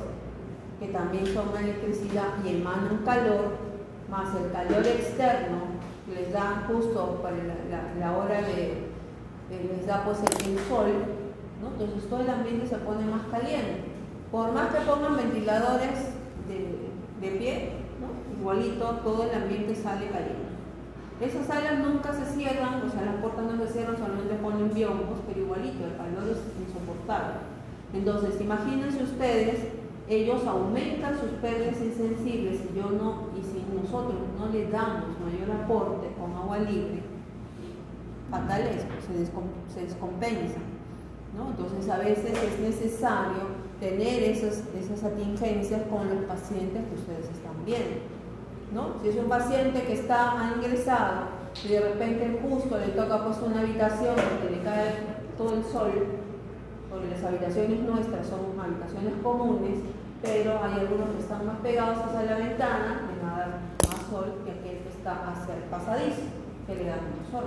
S1: que también son electricidad y emanan calor, más el calor externo les da justo para la hora les da pues el sol, ¿no? Entonces todo el ambiente se pone más caliente. Por más que pongan ventiladores de pie, ¿no? Igualito todo el ambiente sale caliente. Esas salas nunca se cierran, o sea, las puertas no se cierran, solamente ponen biombos, pero igualito el calor es insoportable. Entonces, imagínense ustedes ellos aumentan sus pérdidas insensibles y si nosotros no les damos mayor aporte con agua libre, fatal es, se descompensa, ¿no? Entonces a veces es necesario tener esas atingencias con los pacientes que ustedes están viendo, ¿no? Si es un paciente que ha ingresado y de repente justo le toca pues una habitación donde le cae todo el sol, porque las habitaciones nuestras son habitaciones comunes, pero hay algunos que están más pegados hacia la ventana, le va a dar más sol que aquel que está hacia el pasadizo, que le da menos sol,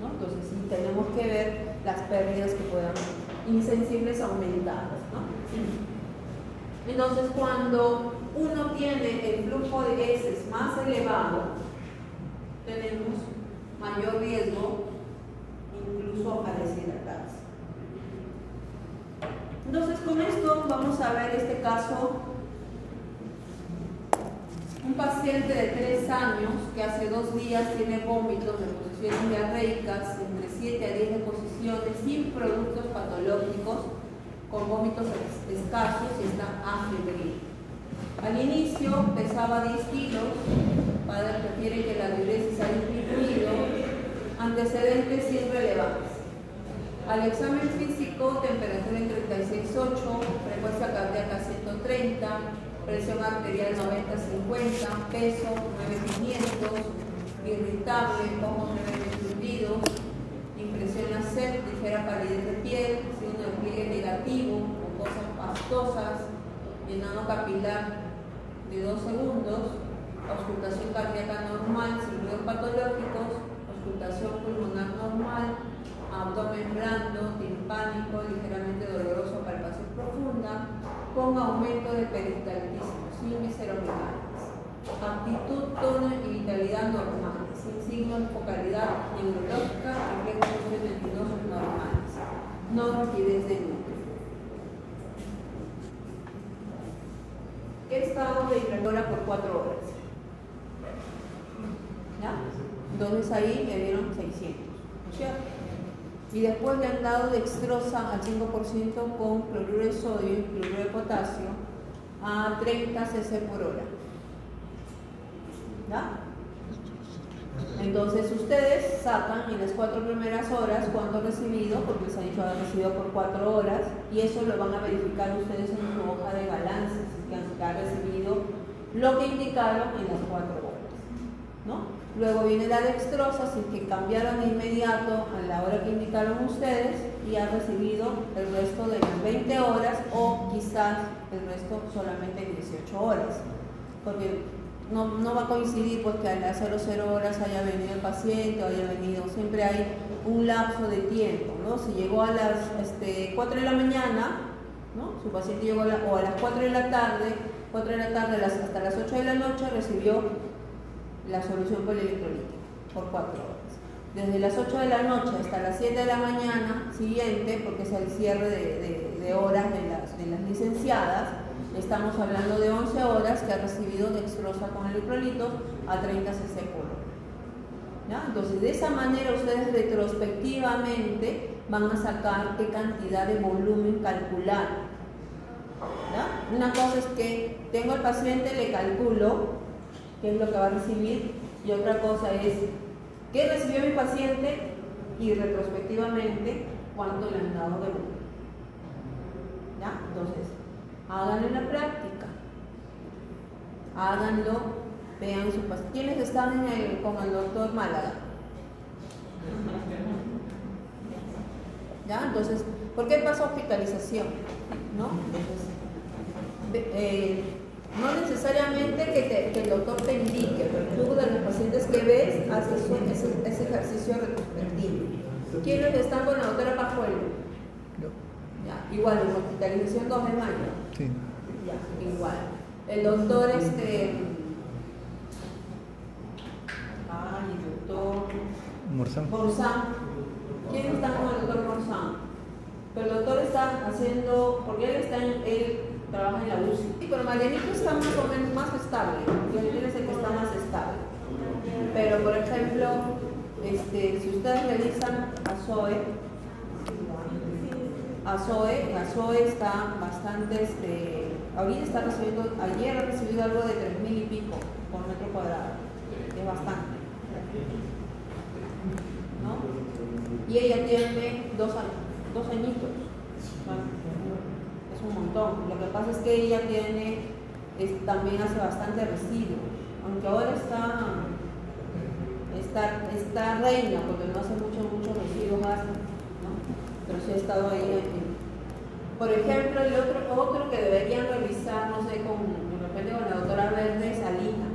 S1: ¿no? Entonces sí tenemos que ver las pérdidas que puedan insensibles aumentadas, ¿no? Entonces cuando uno tiene el flujo de heces más elevado, tenemos mayor riesgo incluso a deshidratarse. Entonces con esto vamos a ver este caso. Un paciente de 3 años que hace 2 días tiene vómitos, deposiciones diarreicas, entre 7 a 10 deposiciones sin productos patológicos, con vómitos escasos y está afebril. Al inicio pesaba 10 kilos, padre refiere que la diuresis ha disminuido, antecedentes irrelevantes. Al examen físico, temperatura en 36,8, frecuencia cardíaca 130, presión arterial 90-50, peso 9,500, irritable, ojos levemente hundidos, impresión láser, ligera palidez de piel, signo de pliegue negativo, mucosas pastosas, llenado capilar de 2 segundos, auscultación cardíaca normal, sin ruidos patológicos, auscultación pulmonar normal, abdomen blando, timpánico, ligeramente doloroso, palpación profunda, con aumento de peristaltismo, sin visceromegalias. Aptitud, tono y vitalidad normales, sin signos de focalidad neurológica, reflejos venenosos normales, no rigidez de núcleo. Estado de hidratora por 4 horas. ¿Ya? Entonces ahí le dieron 600, ¿no es cierto? Y después le han dado dextrosa al 5% con cloruro de sodio y cloruro de potasio a 30 cc por hora. ¿Ya? Entonces ustedes sacan en las 4 primeras horas cuánto han recibido, porque les han dicho que han recibido por 4 horas, y eso lo van a verificar ustedes en su hoja de balance, si es que han recibido lo que indicaron en las 4 horas, ¿no? Luego viene la dextrosa, si es que cambiaron de inmediato a la hora que indicaron ustedes y han recibido el resto de las 20 horas o quizás el resto solamente en 18 horas, porque no va a coincidir pues que a las 00 horas haya venido el paciente o haya venido, siempre hay un lapso de tiempo, ¿no? Si llegó a las 4 de la mañana, ¿no? Su paciente llegó o a las 4 de la tarde, hasta las 8 de la noche recibió la solución polielectrolítica por 4 horas. Desde las 8 de la noche hasta las 7 de la mañana siguiente, porque es el cierre de horas de las licenciadas, estamos hablando de 11 horas que ha recibido dextrosa con electrolitos a 30 cc por hora. ¿Ya? Entonces, de esa manera ustedes retrospectivamente van a sacar qué cantidad de volumen calcular. ¿Ya? Una cosa es que tengo al paciente, le calculo qué es lo que va a recibir, y otra cosa es qué recibió mi paciente y retrospectivamente cuánto le han dado de volumen. ¿Ya? Entonces, háganlo en la práctica, háganlo, vean su paciente. ¿Quiénes están con el doctor Málaga? ¿Ya? Entonces, ¿por qué pasa hospitalización? ¿No? Entonces, no necesariamente que el doctor te indique, pero tú de los pacientes que ves haces ese ejercicio retrospectivo. ¿Quiénes están con la doctora Pajuelo? Ya, igual, en hospitalización 2 de mayo.
S4: Sí.
S1: Ya, igual. El doctor, el doctor Morzán. ¿Quiénes están con el doctor Morzán? Pero el doctor está haciendo, porque él trabaja en la UCI. Sí, pero Marianito está más o menos más estable. Yo él es el que está más estable. Pero, por ejemplo, si ustedes revisan a Zoe está bastante ahorita está recibiendo, ayer ha recibido algo de 3.000 y pico por metro cuadrado, es bastante, ¿no? Y ella tiene 2 añitos, es un montón. Lo que pasa es que ella también hace bastante residuo, aunque ahora está reina porque no hace mucho residuos, ¿no? Pero sí ha estado ahí. Por ejemplo, el otro que deberían revisar, no sé, de repente con la doctora Verde es Alina.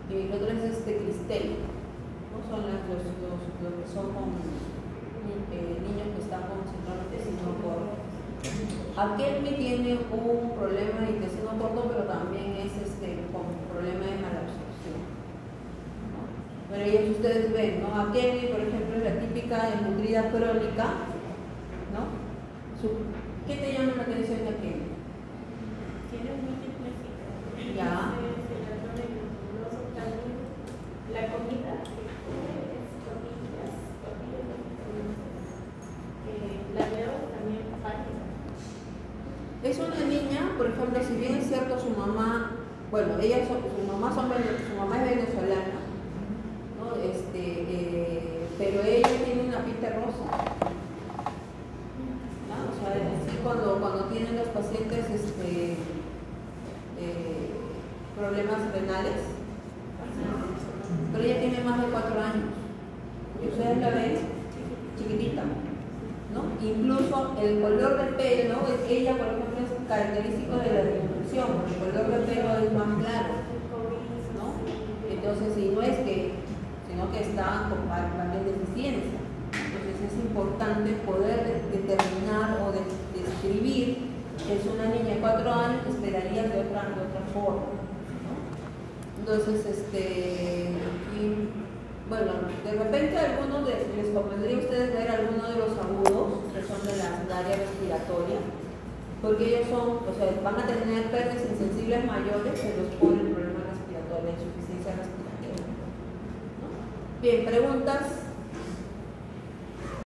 S1: Y el otro es Cristel, ¿no? Son los que son con niños que están con síndrome de intestino corto. Aquel tiene un problema de intestino corto, pero también es con problema de malabsorción, ¿no? Pero ellos ustedes ven, ¿no? Aquel, por ejemplo, es la típica desnutrida crónica, ¿no? ¿Qué te llama la atención de aquel?
S6: Tiene múltiples ciclos.
S1: Ya.
S6: La comida que come es tortillas, la veo también pálida.
S1: Es una niña, por ejemplo, si bien es cierto su mamá, bueno, su mamá es venezolana, ¿no? Pero ella tiene una pinta rosa, ¿no? O sea, así cuando tienen los pacientes problemas renales, pero ella tiene más de 4 años y ustedes la ven chiquitita, ¿no? Incluso el color del pelo, ella por ejemplo es característico de la desnutrición, porque el color del pelo es más claro, ¿no? Entonces, sino que está con varias deficiencias. Entonces es importante poder determinar o describir que es una niña de 4 años que esperaría de otra forma, ¿no? Entonces, bueno, de repente les convendría a ustedes ver algunos de los agudos que son de la área respiratoria, porque ellos van a tener pérdidas insensibles mayores que los por el problema respiratorio, la insuficiencia respiratoria, ¿no? Bien, preguntas.